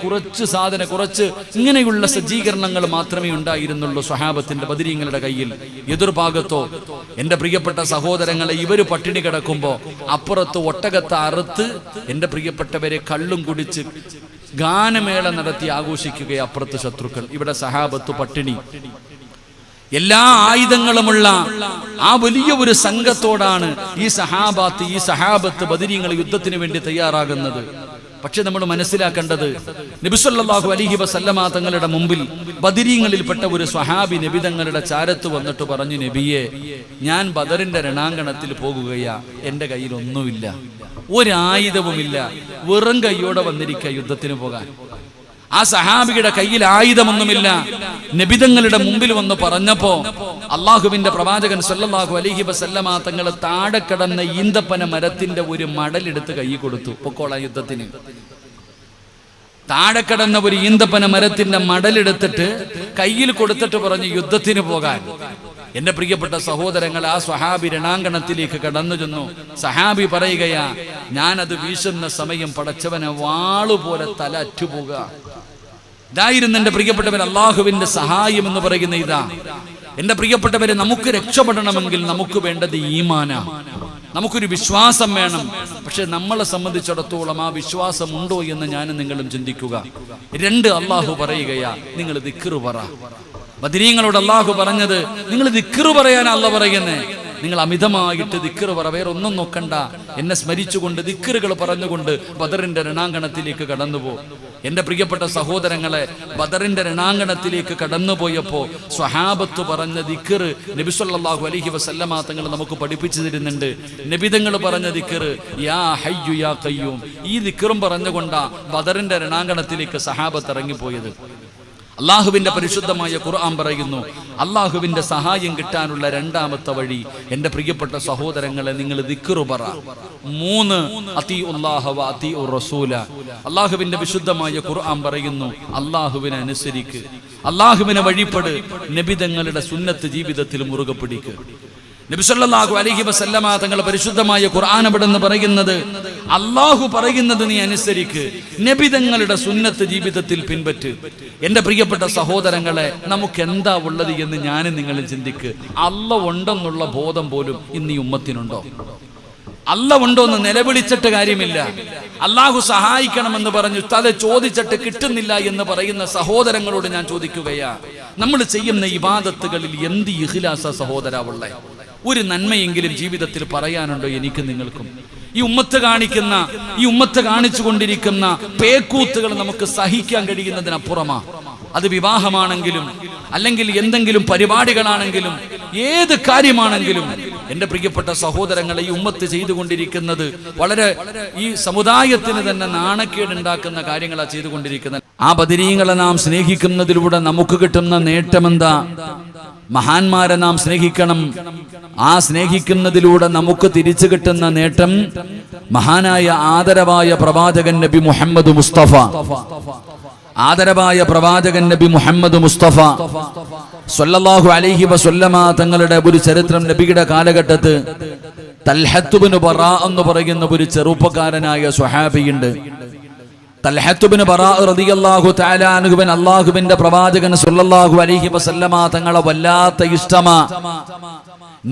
കുറച്ച് ഇങ്ങനെയുള്ള സജ്ജീകരണങ്ങൾ മാത്രമേ ഉണ്ടായിരുന്നുള്ളൂ സ്വഹാബത്തിന്റെ ബദരീങ്ങളുടെ കയ്യിൽ. എതിർഭാഗത്തോ എന്റെ പ്രിയപ്പെട്ട സഹോദരങ്ങളെ, ഇവര് പട്ടിണി കിടക്കുമ്പോ അപ്പുറത്ത് ഒട്ടകത്തെ അറുത്ത് എന്റെ പ്രിയപ്പെട്ടവരെ കള്ളും കുടിച്ച് ഗാനമേള നടത്തി ആഘോഷിക്കുക അപ്പുറത്ത് ശത്രുക്കൾ, ഇവിടെ സഹാബത്ത് പട്ടിണി. എല്ലാ ആയുധങ്ങളുമുള്ള ആ വലിയ ഒരു സംഘത്തോടാണ് ഈ സഹാബത്ത് ബദരീങ്ങൾ യുദ്ധത്തിന് വേണ്ടി തയ്യാറാകുന്നത്. പക്ഷെ നമ്മൾ മനസ്സിലാക്കേണ്ടത്, നബി സല്ലല്ലാഹു അലൈഹി വസല്ലമ തങ്ങളുടെ മുമ്പിൽ ബദരീങ്ങളിൽപ്പെട്ട ഒരു സ്വഹാബി നബി തങ്ങളുടെ ചാരത്ത് വന്നിട്ട് പറഞ്ഞു, നബിയെ, ഞാൻ ബദറിന്റെ രണാങ്കണത്തിൽ പോകുകയാ, എന്റെ കയ്യിൽ ഒന്നുമില്ല, ഒരായുധവുമില്ല, വെറും കൈയോടെ വന്നിരിക്കുക യുദ്ധത്തിന് പോകാൻ. ആ സഹാബിയുടെ കയ്യിൽ ആയുധമൊന്നുമില്ല. നബിതങ്ങളുടെ മുമ്പിൽ വന്ന് പറഞ്ഞപ്പോ അള്ളാഹുവിന്റെ പ്രവാചകൻ സല്ലല്ലാഹു അലൈഹി വസല്ലമ തങ്ങൾ താഴെ കിടന്ന ഈന്തപ്പന മരത്തിന്റെ ഒരു മടലെടുത്ത് കൈ കൊടുത്തു, പൊക്കോളാ യുദ്ധത്തിന്. താഴെ കിടന്ന ഒരു ഈന്തപ്പന മരത്തിന്റെ മടലെടുത്തിട്ട് കയ്യിൽ കൊടുത്തിട്ട് പറഞ്ഞു, യുദ്ധത്തിന് പോകാൻ. എന്റെ പ്രിയപ്പെട്ട സഹോദരങ്ങൾ, ആ സ്വഹാബി രണാങ്കണത്തിലേക്ക് കടന്നു ചെന്നു. സഹാബി പറയുകയാ, ഞാനത് വീശുന്ന സമയം പടച്ചവനെ വാളുപോലെ തല അറ്റുപോകുക. ഇതായിരുന്നു എന്റെ പ്രിയപ്പെട്ടവൻ അള്ളാഹുവിന്റെ സഹായം എന്ന് പറയുന്ന ഇതാ. എന്റെ പ്രിയപ്പെട്ടവരെ, നമുക്ക് രക്ഷപ്പെടണമെങ്കിൽ നമുക്ക് വേണ്ടത് ഈമാന, നമുക്കൊരു വിശ്വാസം വേണം. പക്ഷെ നമ്മളെ സംബന്ധിച്ചിടത്തോളം ആ വിശ്വാസം ഉണ്ടോ എന്ന് ഞാനും നിങ്ങളും ചിന്തിക്കുക. രണ്ട്, അള്ളാഹു പറയുകയാ, നിങ്ങൾ ദിക്ർ പറ. ബദരീങ്ങളോട് അള്ളാഹു പറഞ്ഞത്, നിങ്ങൾ ദിക്ർ പറയാനാ അള്ളാഹു പറയുന്നേ. നിങ്ങൾ അമിതമായിട്ട് ദിക്ർ പറ, വേറെ ഒന്നും നോക്കണ്ട, എന്നെ സ്മരിച്ചുകൊണ്ട് ദിക്റുകൾ പറഞ്ഞുകൊണ്ട് ബദറിന്റെ രണാങ്കണത്തിലേക്ക് കടന്നുപോ. എന്റെ പ്രിയപ്പെട്ട സഹോദരങ്ങളെ, ബദറിന്റെ രണാങ്കണത്തിലേക്ക് കടന്നുപോയപ്പോ സ്വഹാബത്ത് പറഞ്ഞ ദിക്ർ നബി സല്ലല്ലാഹു അലൈഹി വസല്ലമ തങ്ങൾ നമുക്ക് പഠിപ്പിച്ചു തരുന്നുണ്ട്. നബിതങ്ങൾ പറഞ്ഞ ദിക്ർ യാ ഹയ്യു യാ ഖയ്യൂം, ഈ ദിക്റും പറഞ്ഞുകൊണ്ടാ ബദറിന്റെ രണാങ്കണത്തിലേക്ക് സഹാബത്ത് ഇറങ്ങിപ്പോയത്. അള്ളാഹുവിന്റെ പരിശുദ്ധമായ ഖുർആൻ പറയുന്നു, അള്ളാഹുവിന്റെ സഹായം കിട്ടാനുള്ള രണ്ടാമത്തെ വഴി എന്റെ പ്രിയപ്പെട്ട സഹോദരങ്ങളെ, നിങ്ങൾ ദിക്ർ പറ. 3, അത്തിഉല്ലാഹ വ അത്തിഉർ റസൂല. അള്ളാഹുവിന്റെ വിശുദ്ധമായ ഖുർആൻ പറയുന്നു, അള്ളാഹുവിനെ അനുസരിക്ക്, അള്ളാഹുവിനെ വഴിപ്പെട്, നബിതങ്ങളുടെ സുന്നത്ത് ജീവിതത്തിൽ മുറുകെ പിടിക്ക്. നബി സല്ലല്ലാഹു അലൈഹി വസല്ലമ തങ്ങൾ പരിശുദ്ധമായ ഖുർആൻ അവിടെന്ന് പറയുന്നത്, അള്ളാഹു പറയുന്നത് നീ അനുസരിക്ക്, നബിതങ്ങളുടെ സുന്നത്ത് ജീവിതത്തിൽ പിൻപറ്റ്. എന്റെ പ്രിയപ്പെട്ട സഹോദരങ്ങളെ, നമുക്ക് എന്താ ഉള്ളത് എന്ന് ഞാനും നിങ്ങളും ചിന്തിക്ക്. അല്ലാഹു ഉണ്ടെന്നുള്ള ബോധം പോലും ഇന്ന് ഈ ഉമ്മത്തിനുണ്ടോ? അല്ലാഹു ഉണ്ടോ എന്ന് നിലവിളിച്ചിട്ട് കാര്യമില്ല. അള്ളാഹു സഹായിക്കണമെന്ന് പറഞ്ഞു തല ചോദിച്ചിട്ട് കിട്ടുന്നില്ല എന്ന് പറയുന്ന സഹോദരങ്ങളോട് ഞാൻ ചോദിക്കുകയാ, നമ്മൾ ചെയ്യുന്ന ഇബാദത്തുകളിൽ എന്ത് ഇഖ്ലാസ സഹോദരാവുള്ളേ? ഒരു നന്മയെങ്കിലും ജീവിതത്തിൽ പറയാനുണ്ടോ എനിക്ക് നിങ്ങൾക്കും? ഈ ഉമ്മത്ത് കാണിച്ചു കൊണ്ടിരിക്കുന്ന പേക്കൂത്തുകൾ നമുക്ക് സഹിക്കാൻ കഴിയുന്നതിനപ്പുറമാ. അത് വിവാഹമാണെങ്കിലും അല്ലെങ്കിൽ എന്തെങ്കിലും പരിപാടികളാണെങ്കിലും ഏത് കാര്യമാണെങ്കിലും എന്റെ പ്രിയപ്പെട്ട സഹോദരങ്ങളെ, ഈ ഉമ്മത്ത് ചെയ്തുകൊണ്ടിരിക്കുന്നത് വളരെ ഈ സമുദായത്തിന് തന്നെ നാണക്കേടുണ്ടാക്കുന്ന കാര്യങ്ങളാണ് ചെയ്തുകൊണ്ടിരിക്കുന്നത്. ആ ബദരീങ്ങളെ നാം സ്നേഹിക്കുന്നതിലൂടെ നമുക്ക് കിട്ടുന്ന നേട്ടമെന്താ? മഹാന്മാരെ നാം സ്നേഹിക്കണം. ആ സ്നേഹിക്കുന്നതിലൂടെ നമുക്ക് തിരിച്ചു കിട്ടുന്ന നേട്ടം മഹാനായ ആദരവായ പ്രവാചകൻ നബി മുഹമ്മദ് മുസ്തഫ, ആദരവായ പ്രവാചകൻ നബി മുഹമ്മദ് മുസ്തഫ സ്വല്ലല്ലാഹു അലൈഹി വസല്ലമ തങ്ങളുടെ ഒരു ചരിത്രം. നബിയുടെ കാലഘട്ടത്ത് തൽഹത്ത് ഇബ്നു ബറാ എന്ന് പറയുന്ന ഒരു ചെറുപ്പക്കാരനായ സ്വഹാബിയുണ്ട്. തൽഹത്ത് ഇബ്നു ബറാ റളിയല്ലാഹു തആല അൻഹു അല്ലാഹുവിന്റെ പ്രവാചകൻ സ്വല്ലല്ലാഹു അലൈഹി വസല്ലമ തങ്ങളെ വല്ലാത്ത ഇഷ്ടമാ.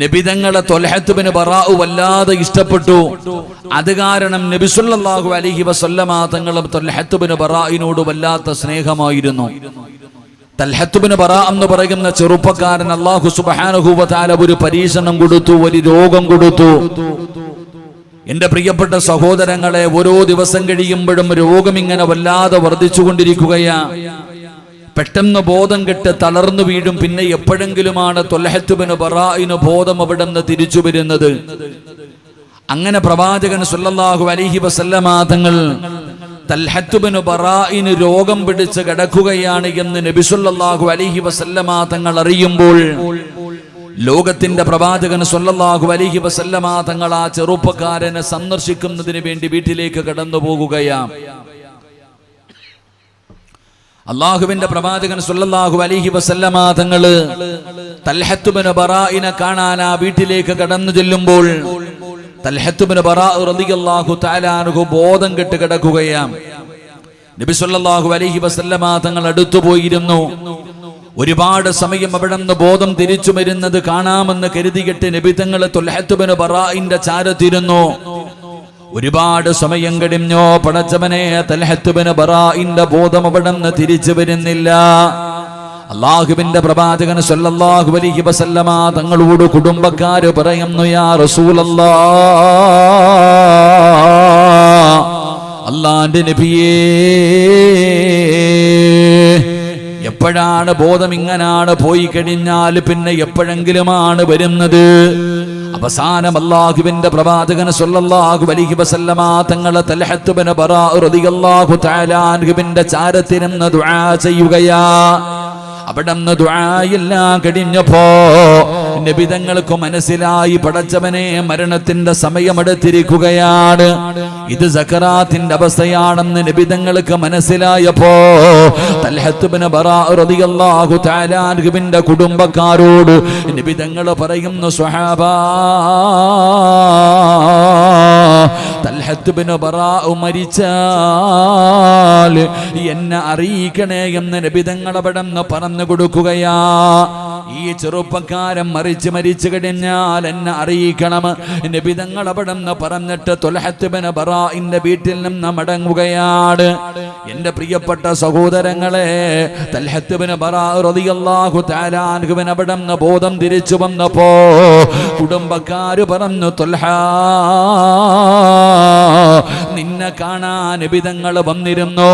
നബി തങ്ങളെ തൽഹത്ത് ഇബ്നു ബറാ വല്ലാതെ ഇഷ്ടപ്പെട്ടു. അത് കാരണം നബി സ്വല്ലല്ലാഹു അലൈഹി വസല്ലമ തങ്ങളും തൽഹത്ത് ഇബ്നു ബറാഇനോട് വല്ലാത്ത സ്നേഹമായിരുന്നു. തൽഹത്ത് ഇബ്നു ബറാ എന്ന് പറയുന്ന ചെറുപ്പക്കാരൻ അല്ലാഹു സുബ്ഹാനഹു വ തആല ഒരു പരീക്ഷണം കൊടുത്തു, ഒരു രോഗം കൊടുത്തു. എന്റെ പ്രിയപ്പെട്ട സഹോദരങ്ങളെ, ഓരോ ദിവസം കഴിയുമ്പോഴും രോഗം ഇങ്ങനെ വല്ലാതെ വർദ്ധിച്ചുകൊണ്ടിരിക്കുകയാ. പെട്ടെന്ന് ബോധം കെട്ട് തളർന്നു വീഴും. പിന്നെ എപ്പോഴെങ്കിലുമാണ് തൽഹത്ത് ഇബ്നു ബറാഇന് ബോധം അവിടെ നിന്ന് തിരിച്ചു വരുന്നത്. അങ്ങനെ പ്രവാചകൻ സ്വല്ലല്ലാഹു അലൈഹി വസല്ലമ തങ്ങൾ തൽഹത്ത് ഇബ്നു ബറാഇന് രോഗം പിടിച്ച് കിടക്കുകയാണ് എന്ന് നബി സല്ലല്ലാഹു അലൈഹി വസല്ലമ തങ്ങൾ അറിയുമ്പോൾ ലോകത്തിന്റെ പ്രവാചകൻ സ്വല്ലല്ലാഹു അലൈഹി വസല്ലമ തങ്ങൾ ആ ചെറുപ്പക്കാരനെ സന്ദർശിക്കുന്നതിന് വേണ്ടി വീട്ടിലേക്ക് കടന്നു പോകുകയാണ്. അള്ളാഹുവിന്റെ പ്രവാചകൻ സല്ലല്ലാഹു അലൈഹി വസല്ലമ തങ്ങള് തൽഹത്ത് ഇബ്നു ബറാഇനെ കാണാൻ ആ വീട്ടിലേക്ക് കടന്നു ചെല്ലുമ്പോൾ തൽഹത്ത് ഇബ്നു ബറാഅ് റളിയല്ലാഹു തആല അൻഹു ബോധം കെട്ട് കിടക്കുകയാണ്. നബി സല്ലല്ലാഹു അലൈഹി വസല്ലമ തങ്ങൾ അടുത്തു പോയിരുന്നു. ഒരുപാട് സമയം അവിടെ നിന്ന് ബോധം തിരിച്ചു വരുന്നത് കാണാമെന്ന് കരുതിയിട്ട് നബി തങ്ങൾ തൽഹത്ത് ഇബ്നു ബറാഇന്റെ ചാരത്തിരുന്നു. ഒരുപാട് സമയം കഴിഞ്ഞോ, പടച്ചവനെ, തൽഹത്ത് ഇബ്നു ബറാഇന്റെ ബോധം അവിടെ നിന്ന് തിരിച്ചു വരുന്നില്ല. അള്ളാഹുവിന്റെ പ്രവാചകൻ സല്ലല്ലാഹു അലൈഹി വസല്ലമ തങ്ങളോട് കുടുംബക്കാര് പറയുന്നു, യാ റസൂലല്ലാഹ്, അല്ലാഹുവിന്റെ നബിയേ, എപ്പോഴാണ് ബോധം ഇങ്ങനാണ് പോയി കഴിഞ്ഞാൽ പിന്നെ എപ്പോഴെങ്കിലുമാണ് വരുന്നത്? അവസാനം അല്ലാഹുവിന്റെ പ്രവാചകൻ സല്ലല്ലാഹു അലൈഹി വസല്ലമ തങ്ങളെ തൽഹത്ത് ഇബ്നു ബറാഅ് റളിയല്ലാഹു തആല അൻഹുവിന്റെ ചാരത്തിരുന്ന് ദുആ ചെയ്യുകയാ. അവിടെ നിന്ന് ദുആയെല്ലാം കഴിഞ്ഞപ്പോ നബി തങ്ങൾക്ക് മനസ്സിലായി, പടച്ചവനെ, മരണത്തിന്റെ സമയമെടുത്തിരിക്കുകയാണ്, ഇത് സക്കറാത്തിന്റെ അവസ്ഥയാണെന്ന് നബി തങ്ങൾക്ക് മനസ്സിലായപ്പോ തൽഹത്ത് ഇബ്നു ബറാഅ് റളിയല്ലാഹു തആല അൻഹുവിന്റെ കുടുംബക്കാരോട് നബി തങ്ങൾ പറയുന്നു, സ്വഹാബാ, തൽഹത്ത് ഇബ്നു ബറാഅ് മരിച്ചാൽ എന്നെ അറിയിക്കണേ എന്ന് നബി തങ്ങൾ അവിടെ നിന്ന് പറഞ്ഞു കൊടുക്കുകയാ. ഈ ചെറുപ്പക്കാരൻ മരിച്ചു കഴിഞ്ഞാൽ എന്നെ അറിയിക്കണം. നബി തങ്ങൾ അവിടെ നിന്ന് പറഞ്ഞിട്ട് തൽഹത്ത് ഇബ്നു ബറാഇന്റെ വീട്ടിൽ നിന്ന് മടങ്ങുകയാണ്. എന്റെ പ്രിയപ്പെട്ട സഹോദരങ്ങളെ, തൽഹത്ത് ഇബ്നു ബറാഅ് റളിയല്ലാഹു തആല അൻഹുവിന് അവിടെ നിന്ന് ബോധം തിരിച്ചു വന്നപ്പോ കുടുംബക്കാര് പറഞ്ഞു, ത്വൽഹാ, നിന്നെ കാണാൻ നബി തങ്ങൾ വന്നിരുന്നു.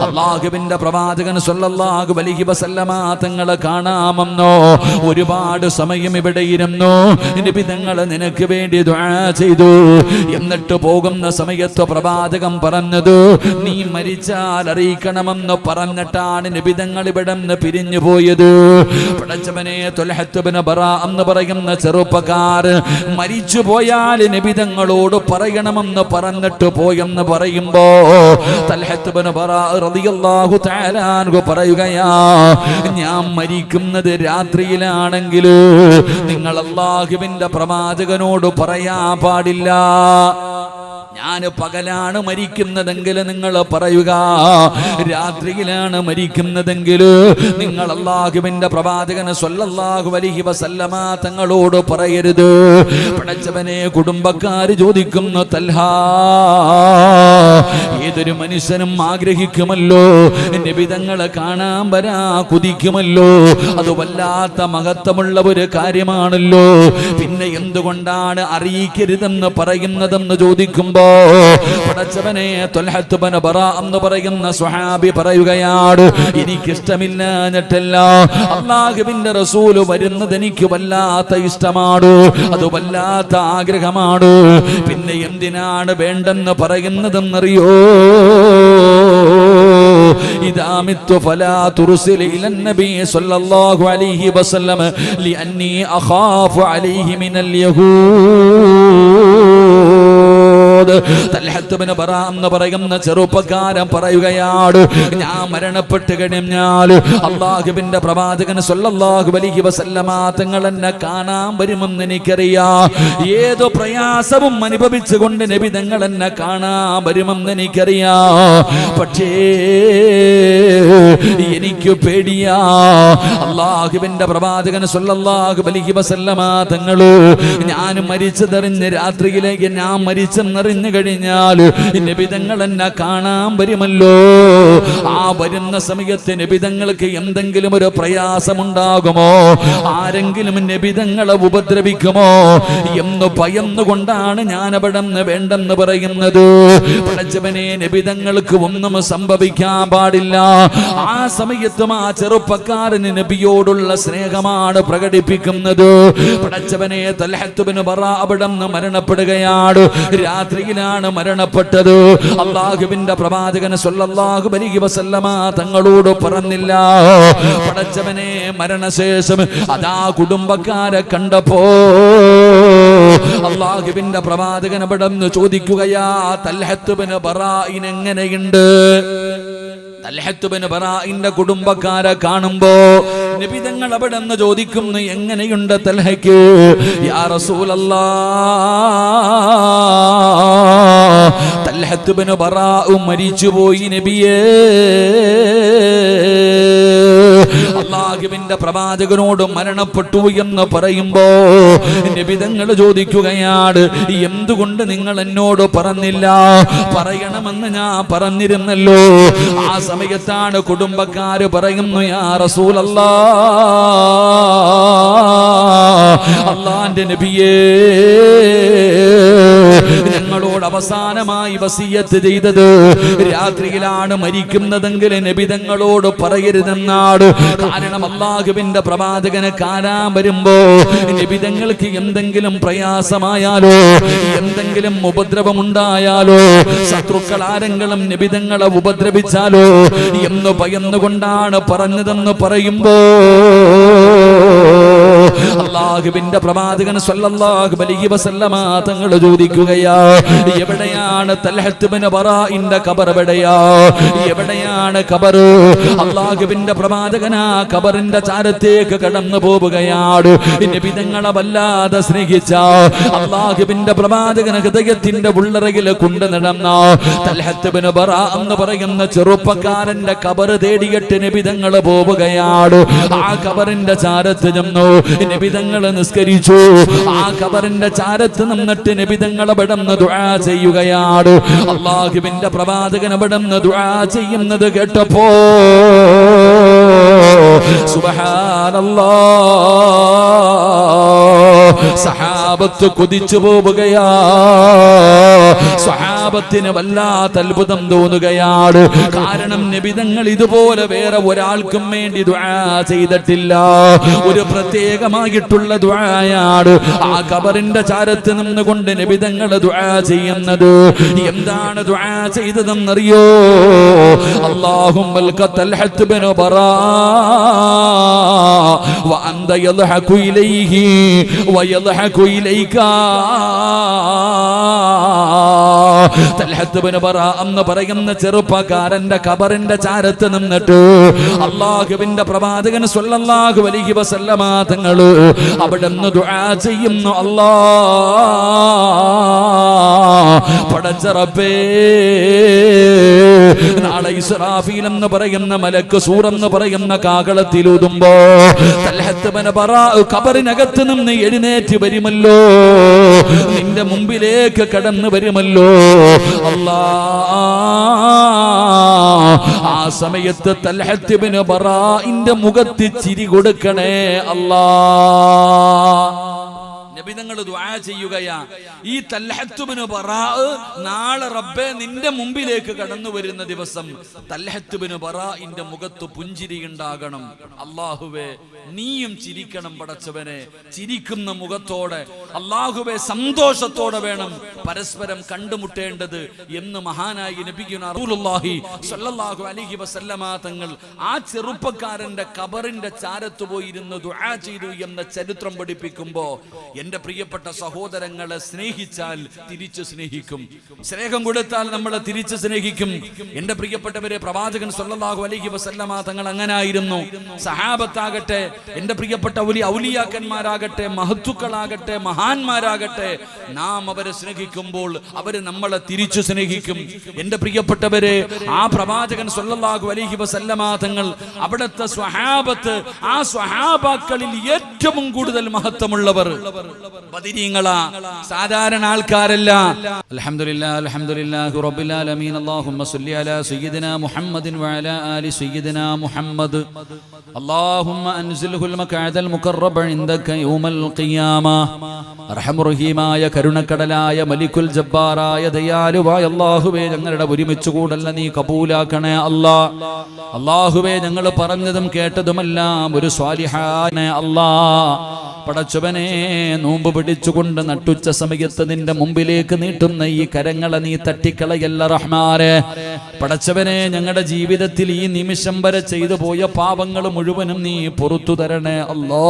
അല്ലാഹുവിന്റെ പ്രവാചകൻ സല്ലല്ലാഹു അലൈഹി വസല്ലമ തങ്ങളെ കാണാമെന്നോ ഒരുപാട് സമയം ഇവിടെ ഇരുന്നു. നബി തങ്ങൾ നിനക്ക് വേണ്ടി ദുആ ചെയ്തു. എന്നിട്ട് പോകുന്ന സമയത്ത് പ്രവാചകൻ പറഞ്ഞത്, നീ മരിച്ചാൽ അറിയിക്കണമെന്ന് പറഞ്ഞിട്ടാണ് നബി തങ്ങൾ ഇവിടെ നിന്ന് പിരിഞ്ഞു പോയത്. പടച്ചവനെ, തൽഹത്ത് ഇബ്നു ബറാഅ് എന്ന് പറയുന്ന ചെറുപ്പക്കാർ മരിച്ചു പോയാൽ നബി തങ്ങളോട് പറയണമെന്ന് പറഞ്ഞിട്ട് പോയെന്ന് പറയുമ്പോ തൽഹത്ത് ഇബ്നു ബറാഅ് റളിയല്ലാഹു തആല അൻഹു പറയുകയാ, ഞാൻ മരിക്കുന്നത് രാത്രിയിലാണെങ്കിൽ നിങ്ങൾ അല്ലാഹുവിന്റെ പ്രവാചകനോട് പറയാൻ പാടില്ല. ഞാൻ പകലാണ് മരിക്കുന്നതെങ്കിൽ നിങ്ങൾ പറയുക, രാത്രിയിലാണ് മരിക്കുന്നതെങ്കിൽ നിങ്ങൾ അല്ലാഹുവിന്റെ പ്രവാചകൻ സല്ലല്ലാഹു അലൈഹി വസല്ലമ തങ്ങളോട് പറയരുത്. പടച്ചവനെ, കുടുംബക്കാര് ചോദിക്കുന്നു, തൽഹാ, ഏതൊരു മനുഷ്യനും ആഗ്രഹിക്കുമല്ലോ, നബി തങ്ങളെ കാണാൻ വരാ കുതിക്കുമല്ലോ, അത് വല്ലാത്ത മഹത്വമുള്ള ഒരു കാര്യമാണല്ലോ, പിന്നെ എന്തുകൊണ്ടാണ് അറിയിക്കരുതെന്ന് പറയുന്നതെന്ന് ചോദിക്കുമ്പോ പടച്ചവനെ, തൽഹത്ത് ഇബ്നു ബറാഅ് എന്ന് പറയുന്ന സ്വഹാബി പറയുകയാണ്, എനിക്കിഷ്ടമില്ലാഞ്ഞിട്ടല്ല, അല്ലാഹുവിന്റെ റസൂല് വരുന്നത് എനിക്ക് വല്ലാത്ത ഇഷ്ടമാണ്, അത് വല്ലാത്ത ആഗ്രഹമാണ്, പിന്നെ എന്തിനാണ് വേണ്ടെന്ന് പറയുന്നതെന്നറിയോ? ഇദാ മിത്തു ഫലാ തുർസിൽ ഇലൻ നബി സല്ലല്ലാഹു അലൈഹി വസല്ലം ലിഅന്നി അഖാഫു അലൈഹി മിനൽ യഹൂദ്. തൽഹത്ത് ഇബ്നു ബറാഅ് എന്ന് പറയുന്ന ചെറുപ്പക്കാരൻ പറയുകയാണ്, ഞാൻ മരണപ്പെട്ട് കഴിഞ്ഞാൽ അല്ലാഹുവിന്റെ പ്രവാചകൻ സല്ലല്ലാഹു അലൈഹി വസല്ലമ തങ്ങൾ എന്നെ കാണാൻ വരുമെന്ന് എനിക്കറിയാം. ഏതോ പ്രയാസവും അനുഭവിച്ചുകൊണ്ട് നബി തങ്ങൾ എന്നെ കാണാൻ വരുമെന്ന് എനിക്കറിയാം. പക്ഷേ എനിക്ക് പേടിയാ, അല്ലാഹുവിന്റെ പ്രവാചകൻ സല്ലല്ലാഹു അലൈഹി വസല്ലമ തങ്ങൾ ഞാൻ മരിച്ചതറിഞ്ഞ് രാത്രിയിലേക്ക് ഞാൻ മരിച്ചെന്നറിഞ്ഞു കഴിഞ്ഞാൽ നബി തങ്ങൾ എന്നെ കാണാൻ വരുമല്ലോ. ആ വരുന്ന സമയത്ത് നബി തങ്ങൾക്ക് എന്തെങ്കിലും ഒരു പ്രയാസമുണ്ടാകുമോ, ആരെങ്കിലും നബി തങ്ങളെ ഉപദ്രവിക്കുമോ എന്ന് ഭയന്നുകൊണ്ടാണ് ഞാൻ അവിടെ നിന്ന് വേണ്ടെന്ന് പറയുന്നത്. പടച്ചവനെ, നബി തങ്ങൾക്ക് ഒന്നും സംഭവിക്കാൻ പാടില്ല. ആ സമയത്തും ആ ചെറുപ്പക്കാരന് നബിയോടുള്ള സ്നേഹമാണ് പ്രകടിപ്പിക്കുന്നത്. പടച്ചവനെ, തൽഹത്ത് ഇബ്നു ബറാഅ് അവിടെ നിന്ന് മരണപ്പെടുകയാണ്. രാത്രിയിലാണ് മരണപ്പെട്ടത്. അല്ലാഹുവിന്റെ പ്രവാചകൻ സല്ലല്ലാഹു അലൈഹി വസല്ലമ തങ്ങളോട് പറഞ്ഞില്ല. പടച്ചവനെ, മരണശേഷം അതാ കുടുംബക്കാരെ കണ്ടപ്പോ അല്ലാഹുവിന്റെ പ്രവാചകൻ അവിടെ നിന്ന് ചോദിക്കുകയാ, തൽഹത്ത് ഇബ്നു ബറാഇന് എങ്ങനെയുണ്ട്? തൽഹത്ത് ബിൻ ബറാഇന്റെ കുടുംബക്കാരെ കാണുമ്പോ നബി തങ്ങൾ അവിടെ നിന്ന് ചോദിക്കുന്നു, എങ്ങനെയുണ്ട് തൽഹയ്ക്ക്? യാ റസൂലല്ലാഹ്, തൽഹത്ത് ബിൻ ബറാഉ മരിച്ചുപോയി നബിയേ. അല്ലാഹുവിന്റെ പ്രവാചകനോട് മരണപ്പെട്ടു എന്ന് പറയുമ്പോ നബി തങ്ങൾ ചോദിക്കുകയാണ്, എന്തുകൊണ്ട് നിങ്ങൾ എന്നോട് പറഞ്ഞില്ല? പറയണമെന്ന് ഞാൻ പറഞ്ഞിരുന്നല്ലോ. ആ സമയത്താണ് കുടുംബക്കാര് പറയുന്നു, യാ റസൂലല്ലാഹ്, അല്ലാഹുവിന്റെ നബിയേ, ഞങ്ങളോട് അവസാനമായി വസിയത്ത് ചെയ്തത് രാത്രിയിലാണ് മരിക്കുന്നതെങ്കിൽ നബി തങ്ങളോട് പറയരുതെന്നാണ്. കാരണം അല്ലാഹുവിന്റെ പ്രവാചകനെ കാണാൻ വരുമ്പോ നബി തങ്ങൾക്ക് എന്തെങ്കിലും പ്രയാസമായാലോ, എന്തെങ്കിലും ഉപദ്രവമുണ്ടായാലോ, ശത്രുക്കൾ ആരെങ്കിലും നബി തങ്ങളെ ഉപദ്രവിച്ചാലോ എന്ന് ഭയന്നുകൊണ്ടാണ് പറഞ്ഞതെന്ന് പറയുമ്പോ അല്ലാഹുവിന്റെ പ്രവാചകൻ സ്വല്ലല്ലാഹു അലൈഹി വസല്ലമ തങ്ങൾ ചോദിക്കുകയാ, എവിടെയാണ് തൽഹത്ത് ബിൻ ബറാഇന്റെ ഖബർ? എവിടെയാണ് ഖബർ? അല്ലാഹുവിന്റെ പ്രവാചകൻ ആ ഖബറിന്റെ ചാരത്തേക്ക് കടന്നു പോവുകയാണ്. നബി തങ്ങളെ വല്ലാതെ സ്നേഹിച്ച അല്ലാഹുവിന്റെ പ്രവാചകൻ ഹൃദയത്തിന്റെ ഉള്ളറയിൽ കൊണ്ടു നടന്ന തൽഹത്ത് ബിൻ ബറാ എന്ന് പറയുന്ന ചെറുപ്പക്കാരന്റെ ഖബർ തേടിയിട്ട് നബി തങ്ങൾ പോവുകയാണ്. ആ ഖബറിന്റെ ചാരത്ത് ചെന്നു നബി തങ്ങൾ നിസ്കരിച്ചു. ആ ഖബറിന്റെ ചാരത്ത് നിന്നിട്ട് നബി തങ്ങൾ അവിടുന്ന് ദുആ ചെയ്യുകയാണ്. അല്ലാഹുവിന്റെ പ്രവാചകൻ അവിടുന്ന് ദുആ ചെയ്യുന്നത് കേട്ടപ്പോ സുബ്ഹാനല്ലാഹ്, സഹാബത്ത് കൊതിച്ചു പോവുകയാ. സഹാബത്തിന് വല്ലാത്ത അത്ഭുതം തോന്നുകയാണ്. കാരണം നബി തങ്ങൾ ഇതുപോലെ വേറെ ഒരാൾക്കും വേണ്ടി ദുആ ചെയ്തിട്ടില്ല. ഒരു പ്രത്യേകമായിട്ടുള്ള ദുആയാണ് ആ ഖബറിന്റെ ചാരത്ത് നിന്നുകൊണ്ട് നബി തങ്ങൾ ദുആ ചെയ്യുന്നത്. എന്താണ് ദുആ ചെയ്തതെന്നറിയോ? അല്ലാഹുമ്മൽ തൽഹത്ത് ബിൻ ബറാ വഅന്ത യദ്ഹകു ഇലൈഹി വയദ്ഹകു ഇലൈക. തൽഹത്ത് ബിൻ ബറാ എന്ന് പറയുന്ന ചെറുപ്പക്കാരന്റെ ഖബറിന്റെ ചാരത്ത് നിന്നിട്ട് അല്ലാഹുവിന്റെ പ്രവാചകൻ സ്വല്ലല്ലാഹു അലൈഹി വസല്ലമ തങ്ങൾ അവിടുന്ന് ദുആ ചെയ്യുന്നു, അല്ലാഹ് പടച്ച റബ്ബേ, നാളെ ഇസ്രാഫീൽ എന്ന് പറയുന്ന മലക്ക് സൂർ എന്ന് പറയുന്ന കാഹളത്തിലൂതുമ്പോ തൽഹത്ത് ബിൻ ബറാ ഖബറിനകത്ത് നിന്ന് എഴുന്നേറ്റ് വരുമല്ലോ, നിന്റെ മുമ്പിലേക്ക് കടന്നു വരുമല്ലോ അല്ലാഹ്. ആ സമയത്ത് തൽഹത്ത് ബിൻ ബറാഇന്റെ മുഖത്ത് ചിരി കൊടുക്കണേ അല്ലാഹ്. നബി തങ്ങൾ ദുആ ചെയ്യുകയാ, ഈ തൽഹത്ത് ബിൻ ബറാ നാളെ റബ്ബേ നിന്റെ മുമ്പിലേക്ക് കടന്നു വരുന്ന ദിവസം തൽഹത്ത് ബിൻ ബറാഇന്റെ മുഖത്ത് പുഞ്ചിരി ഉണ്ടാകണം. അല്ലാഹുവേ നീയും ചിരിക്കണം പടച്ചവനെ. ചിരിക്കുന്ന മുഖത്തോടെ അല്ലാഹുവേ സന്തോഷത്തോടെ വേണം പരസ്പരം കണ്ടുമുട്ടേണ്ടത് എന്ന് മഹാനായ നബിയുനാ റസൂലുള്ളാഹി സ്വല്ലല്ലാഹു അലൈഹി വസല്ലമ തങ്ങൾ ആ ചെറുപ്പക്കാരന്റെ ഖബറിന്റെ ചാരത്ത് പോയിരുന്ന് ദുആ ചെയ്തു എന്ന ചരിത്രം പഠിപ്പിക്കുമ്പോ എന്റെ പ്രിയപ്പെട്ട സഹോദരങ്ങളെ സ്നേഹിച്ചാൽ തിരിച്ചു സ്നേഹിക്കും, സ്നേഹം കൊടുത്താൽ നമ്മളെ തിരിച്ചു സ്നേഹിക്കും. എന്റെ പ്രിയപ്പെട്ടവരെ, പ്രവാചകൻ സ്വല്ലല്ലാഹു അലൈഹി വസല്ലമ തങ്ങൾ അങ്ങനായിരുന്നു. സഹാബത്താകട്ടെ, എന്റെ പ്രിയപ്പെട്ട ഔലിയാക്കന്മാരാകട്ടെ, മഹത്തുക്കളാകട്ടെ, മഹാന്മാരാകട്ടെ, നാം അവരെ സ്നേഹിക്കുമ്പോൾ അവര് നമ്മളെ തിരിച്ചു സ്നേഹിക്കും. എന്റെ പ്രിയപ്പെട്ടവരെ, ആ പ്രവാചകൻ സ്വല്ലല്ലാഹു അലൈഹി വസല്ലമ തങ്ങൾ അവിടുത്തെ സ്വഹാബത്ത്, ആ സ്വഹാബാക്കളിൽ ഏറ്റവും കൂടുതൽ മഹത്വമുള്ളവർ ബദരീങ്ങളാ, സാധാരണ ആൾക്കാരല്ല. അൽഹംദുലില്ലാഹി അൽഹംദുലില്ലാഹി റബ്ബിൽ ആലമീൻ. അല്ലാഹുമ്മ സ്വല്ലി അലാ സയ്യിദിനാ മുഹമ്മദിൻ വഅലാ ആലി സയ്യിദിനാ മുഹമ്മദ്. അല്ലാഹുമ്മ അൻസിൽഹുൽ മഖഅദൽ മുഖറബ ഇൻദക യൗമൽ ഖിയാമ. അർഹമുർ റഹീമായ കരുണക്കടലായ മലിക്കുൽ ജബ്ബാറായ ദയാലുവായ അല്ലാഹുവേ, ഞങ്ങളുടെ ഒരുമിച്ച് കൂടല്ല നീ കബൂലാക്കണേ അല്ലാഹ്. അല്ലാഹുവേ, ഞങ്ങൾ പറഞ്ഞതും കേട്ടതുമെല്ലാം ഒരു സ്വാലിഹാന അല്ലാഹ്. പടച്ചവനെ, നോമ്പ് പിടിച്ചുകൊണ്ട് നട്ടുച്ച സമയത്ത് നിന്റെ മുമ്പിലേക്ക് നീട്ടുന്ന ഈ കരങ്ങളെ നീ തട്ടിക്കളയല്ല റഹ്മാനെ. പടച്ചവനെ, ഞങ്ങളുടെ ജീവിതത്തിൽ ഈ നിമിഷം വരെ ചെയ്തു പോയ പാപങ്ങൾ മുഴുവനും നീ പുറത്തു തരണേ അല്ലാ,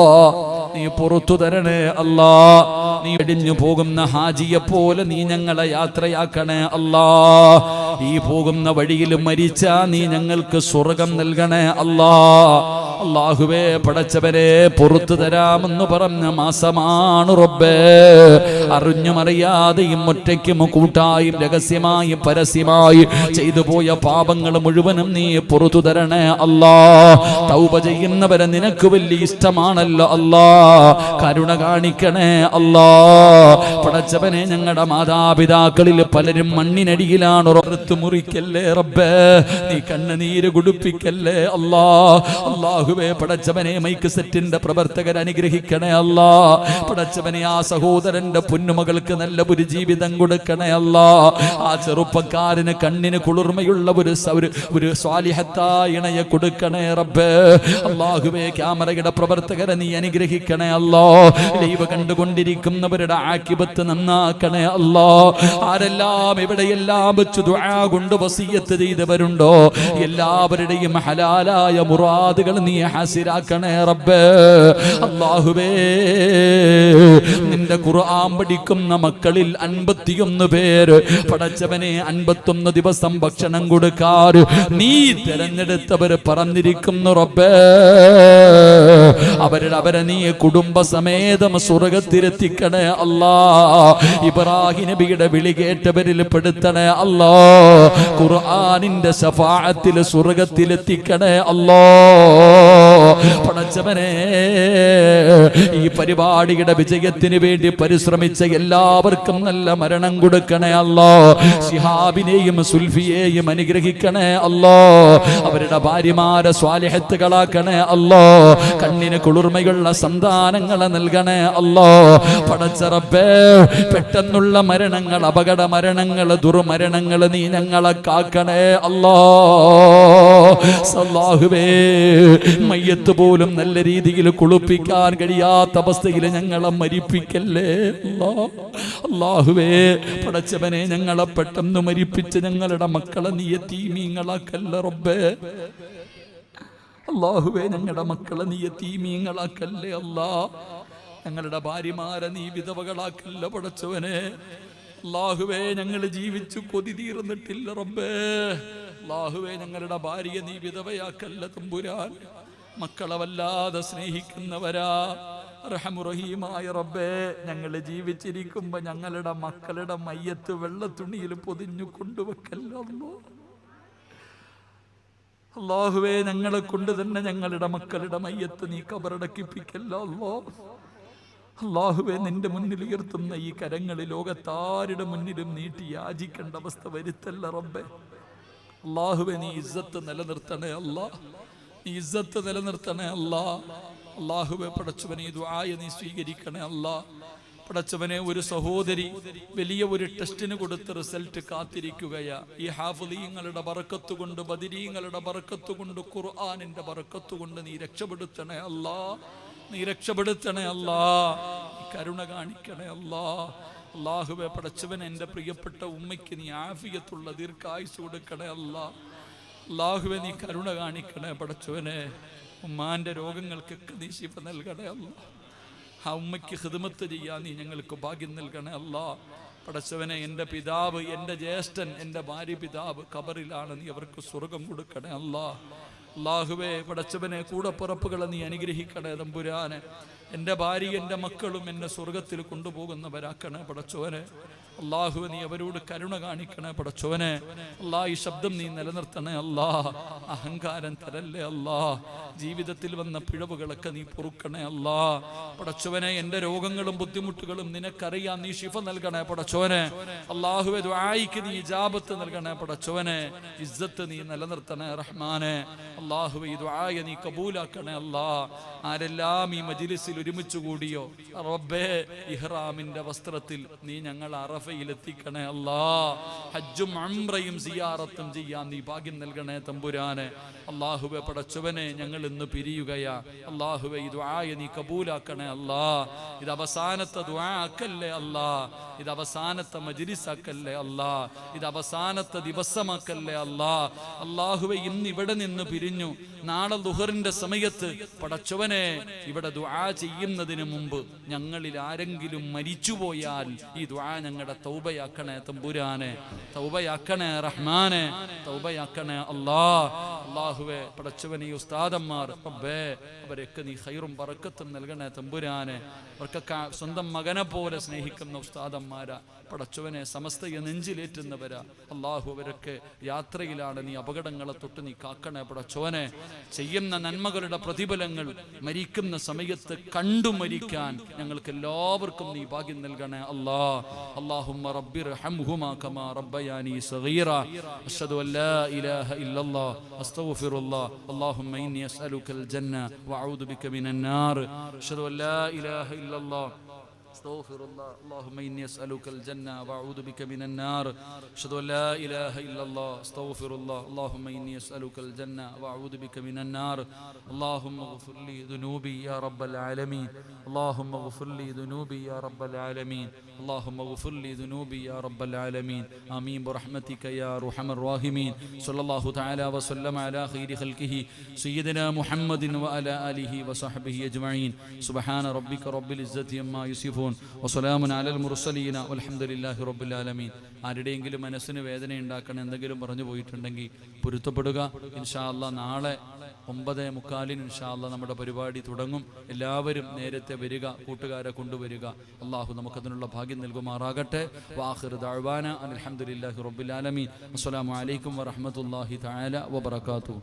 നീ പുറത്തു തരണേ അല്ലാ. നീ വെടിഞ്ഞു പോകുന്ന ഹാജിയെ പോലെ നീ ഞങ്ങളെ യാത്രയാക്കണേ അല്ലാ. ഈ പോകുന്ന വഴിയിൽ മരിച്ച നീ ഞങ്ങൾക്ക് സ്വർഗം നൽകണേ അല്ലാ. അല്ലാഹുവേ പടച്ചവരെ പുറത്തു തരാമെന്ന് പറഞ്ഞ മാസമാണ് റബ്ബേ. അറിഞ്ഞും അറിയാതെയും ഒറ്റയ്ക്കും കൂട്ടായും രഹസ്യമായും പരസ്യമായി ചെയ്തു പോയ പാപങ്ങൾ മുഴുവനും നീ പുറത്തു തരണേ അല്ലാ. തൗബ ചെയ്യുന്നവരെ നിനക്ക് വലിയ ഇഷ്ടമാണല്ലോ അല്ലാ. കരുണ കാണിക്കണേ അല്ലാ. പടച്ചവനെ ഞങ്ങളുടെ മാതാപിതാക്കളിൽ പലരും മണ്ണിനടിയിലാണ്. മുറിക്കല്ലേ റബ്ബേ, നീ കണ്ണുനീര് കുടിപ്പിക്കല്ലേ അല്ലാ. അല്ലാഹുവേ പടച്ചവനെ മൈക്ക് സെറ്റിന്റെ പ്രവർത്തകർ അനുഗ്രഹിക്കണേ അല്ലാ. പടച്ചവനെ ആ സഹോദരന്റെ പൊന്നുമകൾക്ക് നല്ല ഒരു ജീവിതം കൊടുക്കണേ അല്ലാ. ആ ചെറുപ്പക്കാരന് കണ്ണിന് കുളിർമയുള്ള ഒരു സ്വാലിഹത്തായ ഇണയെ കൊടുക്കണേ റബ്ബേ. അല്ലാഹുവേ ക്യാമറയുടെ പ്രവർത്തകരെ നീ അനുഗ്രഹിക്കണേ അല്ലാ. ലൈവ് കണ്ടുകൊണ്ടിരിക്കുന്നവരുടെ ആഖിബത്ത് നന്നാക്കണേ അല്ലാ. ആരെല്ലാം എവിടെയെല്ലാം വെച്ച് ദുആ കൊണ്ട് വസിയത്ത് ചെയ്തവരുണ്ടോ എല്ലാവരുടെയും ഹലാലായ മുറാദുകൾ നീ ഹാസിരാക്കണേ റബ്ബേ. അല്ലാഹുവേ നിന്റെ ഖുർആൻ പഠിക്കുന്ന മക്കളിൽ 51 പേര് പടച്ചവനെ 51 ദിവസം ഭക്ഷണം കൊടുക്കാറ് നീ തിരഞ്ഞെടുത്തവർ പറഞ്ഞിരിക്കുന്നു റബ്ബേ. അവരെ നീ കുടുംബസമേതം സ്വർഗ്ഗത്തിലെത്തിക്കണേ അല്ലാ. ഇബ്രാഹിം നബിയുടെ വിളി കേട്ടവരിൽ പെടുത്തണേ അല്ലാ. ഖുർആനിന്റെ ശഫാഅത്തിൽ സ്വർഗ്ഗത്തിലെത്തിക്കണേ അല്ലാ. പടച്ചവനെ ഈ പരിപാടിയുടെ വിജയത്തിന് വേണ്ടി പരിശ്രമിച്ച എല്ലാവർക്കും നല്ല മരണം കൊടുക്കണേ അല്ലാ. ശിഹാബിനെയും സുൽഫിയെയും അനുഗ്രഹിക്കണേ അല്ലാ. അവരുടെ ഭാര്യമാരെ സ്വാലിഹത്തുകളാക്കണേ അല്ലാ. കണ്ണിന് കുളിർമയുള്ള സന്താനങ്ങളെ നൽകണേ അല്ലാ. പടച്ച റബ്ബേ പെട്ടെന്നുള്ള മരണങ്ങൾ, അപകട മരണങ്ങൾ, ദുർമരണങ്ങൾ നീ ഞങ്ങളെ കാക്കണേ അല്ലാ. അല്ലാഹുവേ മയ്യത്ത് പോലും നല്ല രീതിയിൽ കുളിപ്പിക്കാൻ കഴിയാത്ത അവസ്ഥയിൽ ഞങ്ങളെ മരിപ്പിക്കല്ലേ അല്ലാ. അല്ലാഹുവേ പടച്ചവനെ ഞങ്ങളെ പെട്ടെന്ന് മരിപ്പിച്ച് ഞങ്ങളുടെ മക്കളെ നീ യതീമീങ്ങളാക്കല്ല റബ്ബേ. അല്ലാഹുവേ ഞങ്ങളുടെ മക്കളെ നീ യതീമീങ്ങളാക്കല്ലേ അല്ലാ. ഞങ്ങളുടെ ഭാര്യമാരെ നീ വിധവകളാക്കല്ല പടച്ചവനെ. അല്ലാഹുവേ ഞങ്ങൾ ജീവിച്ചു കൊതി തീർന്നിട്ടില്ല റബ്ബേ. അല്ലാഹുവേ ഞങ്ങളുടെ ഭാര്യയെ നീ വിധവയാക്കല്ല തമ്പുരാൻ. മക്കളെ വല്ലാതെ സ്നേഹിക്കുന്നവരാ റഹമുറഹീമായ റബ്ബേ. ഞങ്ങൾ ജീവിച്ചിരിക്കുമ്പോ ഞങ്ങളുടെ മക്കളുടെ മയ്യത്ത് വെള്ളത്തുണിയിൽ പൊതിഞ്ഞു കൊണ്ടുവെക്കല്ലോ അല്ലാഹുവേ. ഞങ്ങളെ കൊണ്ട് തന്നെ ഞങ്ങളുടെ മക്കളുടെ മയ്യത്ത് നീ കബറടക്കിപ്പിക്കല്ലോ അല്ലാഹുവേ. നിന്റെ മുന്നിൽ ഉയർത്തുന്ന ഈ കരങ്ങളിൽ ലോകത്താരുടെ മുന്നിലും നീട്ടി യാചിക്കേണ്ട അവസ്ഥ വരുത്തല്ല റബ്ബേ. അല്ലാഹുവേ നീ ഇസ്സത്ത് നിലനിർത്തണേ അല്ലാ. നീ ഇസ്സത്ത് നിലനിർത്തണേ അല്ലാ. അല്ലാഹുവേ പടച്ചവനെ ഈ ദുആ നീ സ്വീകരിക്കണേ അല്ലാ. പടച്ചവനെ ഒരു സഹോദരി വലിയ ഒരു ടെസ്റ്റിന് കൊടുത്ത് റിസൾട്ട് കാത്തിരിക്കുകയാ. ഈ ഹാഫിളീങ്ങളുടെ ബറക്കത്ത് കൊണ്ട്, ബദരീങ്ങളുടെ ബറക്കത്ത് കൊണ്ട്, ഖുർആനിന്റെ ബറക്കത്ത് കൊണ്ട് നീ രക്ഷപ്പെടുത്തണേ അല്ലാ. നീ രക്ഷപ്പെടുത്തണേ അല്ലാ. കരുണ കാണിക്കണേ അല്ലാ. അല്ലാഹുവേ പടച്ചവൻ എൻ്റെ പ്രിയപ്പെട്ട ഉമ്മയ്ക്ക് നീ ആഫിയത്തുള്ള ദീർഘായുസ് കൊടുക്കണേ അല്ലാ. അല്ലാഹുവേ നീ കരുണ കാണിക്കണേ പടച്ചവനെ. ഉമ്മാന്റെ രോഗങ്ങൾക്കൊക്കെ നീ ശിഫ നൽകണേ അല്ലാ. ആ ഉമ്മയ്ക്ക് ഖിദ്മത്ത് ചെയ്യാൻ നീ ഞങ്ങൾക്ക് ഭാഗ്യം നൽകണേ അല്ലാ. പടച്ചവനെ എൻ്റെ പിതാവ്, എൻ്റെ ജ്യേഷ്ഠൻ, എൻ്റെ ഭാര്യ പിതാവ് ഖബറിലാണ്, നീ അവർക്ക് സ്വർഗം കൊടുക്കണേ അല്ലാ. അല്ലാഹുവേ പടച്ചവനെ കൂടപ്പിറപ്പുകളെ നീ അനുഗ്രഹിക്കണേ തമ്പുരാനെ. എൻ്റെ ഭാര്യ എൻ്റെ മക്കളും എന്നെ സ്വർഗത്തിൽ കൊണ്ടുപോകുന്നവരാക്കണേ പടച്ചവനെ. അല്ലാഹുവേ നീ അവരോട് കരുണ കാണിക്കണേ പടച്ചവനെ. അല്ലാ ഈ ശബ്ദം നീ നിലനിർത്തണേ അല്ലാ. അഹങ്കാരം തരല്ലേ അല്ലാ. ജീവിതത്തിൽ വന്ന പിഴവുകളൊക്കെ നീ പൊറുക്കണേ അല്ലാ. പടച്ചവനെ എൻ്റെ രോഗങ്ങളും ബുദ്ധിമുട്ടുകളും നിനക്കറിയാൻ, നീ ശിഫ നൽകണേ പടച്ചവനെ. അല്ലാഹുവേ ദുആയിക്ക് നീ ഇജാബത്ത് നൽകണേ പടച്ചവനെ. ഇസ്സത്ത് നീ നിലനിർത്തണേ റഹ്മാനെ. അല്ലാഹുവേ ഈ ദുആയ നീ കബൂലാക്കണേ അല്ലാ. ആരെല്ലാം ഈ മജ്ലിസിൽ ഒരുമിച്ച് കൂടിയോ റബ്ബേ, ഇഹ്റാമിന്റെ വസ്ത്രത്തിൽ നീ ഞങ്ങൾ അറഫയിലെത്തിക്കണേ അല്ലാ. ഹജ്ജും ഉംറയും സിയാറത്തും ചെയ്യാൻ നീ ഭാഗ്യം നൽകണേ തമ്പുരാനെ. അല്ലാഹുവേ പടച്ചവനെ ഞങ്ങൾ ഇന്ന് പിരിയുകയാ. അല്ലാഹുവേ ഈ ദുആയ നീ കബൂലാക്കണേ അല്ലാ. ഇത് അവസാനത്തെ ദുആ ആക്കല്ലേ അല്ലാ. ഇത് അവസാനത്തെ മജ്‌ലിസാക്കല്ലേ അല്ലാ, ഇത് അവസാനത്തെ ദിവസമാക്കല്ലേ അല്ലാ. അല്ലാഹുവേ, ഇന്ന് ഇവിടെ നിന്ന് പിരിഞ്ഞു, നാളെ ദുഹറിന്റെ സമയത്ത് പടച്ചവനെ ഇവിടെ ദുആ ചെയ്യുന്നതിന് മുമ്പ് ഞങ്ങളിൽ ആരെങ്കിലും മരിച്ചുപോയാൽ ഈ ദുആ ഞങ്ങളുടെ തൗബയാക്കണേ തമ്പുരാനെ, തൗബയാക്കണേ റഹ്മാനെ, തൗബയാക്കണേ അല്ലാ. അല്ലാഹുവേ, പടച്ചവനെ, ഈ ഉസ്താദന്മാർ റബ്ബേ, അവരൊക്കെ നീ ഖൈറും ബറക്കത്തും നൽകണേ തമ്പുരാനെ. അവർക്കൊക്കെ സ്വന്തം മകനെ പോലെ സ്നേഹിക്കുന്ന ഉസ്താദന്മാരാ പടച്ചവനെ, സമസ്തയെ നെഞ്ചിലേറ്റുന്നവരാ. അല്ലാഹു, അവരൊക്കെ യാത്രയിലാണ്, നീ അപകടങ്ങളെ തൊട്ട് നീ കാക്കണേ പടച്ചവനെ. ചെയ്യുന്ന നന്മകളുടെ പ്രതിഫലങ്ങൾ മരിക്കുന്ന സമയത്ത് കണ്ടു മരിക്കാൻ ഞങ്ങൾക്ക് എല്ലാവർക്കും നീ ഭാഗ്യം നൽകണേ അല്ലാ. അല്ലാഹുമ്മ റബ്ബിർഹംഹുമാ കമാ റബ്ബയാനി സഗീറ. അശ്ഹദു അൻ ലാ ഇലാഹ ഇല്ലല്ലാഹ് അസ്തഗ്ഫിറുല്ലാഹ്. അല്ലാഹുമ്മ ഇന്നി അസ്അലുക്കൽ ജന്ന വഅഊദു ബിക മിനൻ നാർ. അശ്ഹദു അൻ ലാ ഇലാഹ ഇല്ലല്ലാഹ് استغفر الله. اللهم إني أسألك الجنة وأعوذ بك من النار. أشهد أن لا إله إلا الله استغفر الله. اللهم إني أسألك الجنة وأعوذ بك من النار. اللهم اغفر لي ذنوبي يا رب العالمين. اللهم اغفر لي ذنوبي يا رب العالمين. اللهم اغفر لي ذنوبي يا رب العالمين. آمين برحمتك يا أرحم الراحمين. صلى الله تعالى وسلم على خير خلقه سيدنا محمد وعلى آله وصحبه أجمعين. سبحان ربك رب العزة عما يصفون വസ്സലാമുൻ അലൽ മുർസലീന വൽഹംദുലില്ലാഹി റബ്ബിൽ ആലമീൻ. ആരുടെയെങ്കിലും മനസ്സിന് വേദന ഉണ്ടാക്കണം, എന്തെങ്കിലും പറഞ്ഞു പോയിട്ടുണ്ടെങ്കിൽ പൊരുത്തപ്പെടുക. ഇൻഷാ അല്ലാഹ് നാളെ 9:45 ഇൻഷാ അല്ലാഹ് നമ്മുടെ പരിപാടി തുടങ്ങും. എല്ലാവരും നേരത്തെ വരിക, കൂട്ടുകാരെ കൊണ്ടുവരിക. അല്ലാഹു നമുക്കതിനുള്ള ഭാഗ്യം നൽകുമാറാകട്ടെ. വആഖിറു ദഅ്വാന അൽഹംദുലില്ലാഹി റബ്ബിൽ ആലമീൻ. അസ്സലാമു അലൈക്കും വറഹ്മത്തുള്ളാഹി തആല വബറകാതുഹു.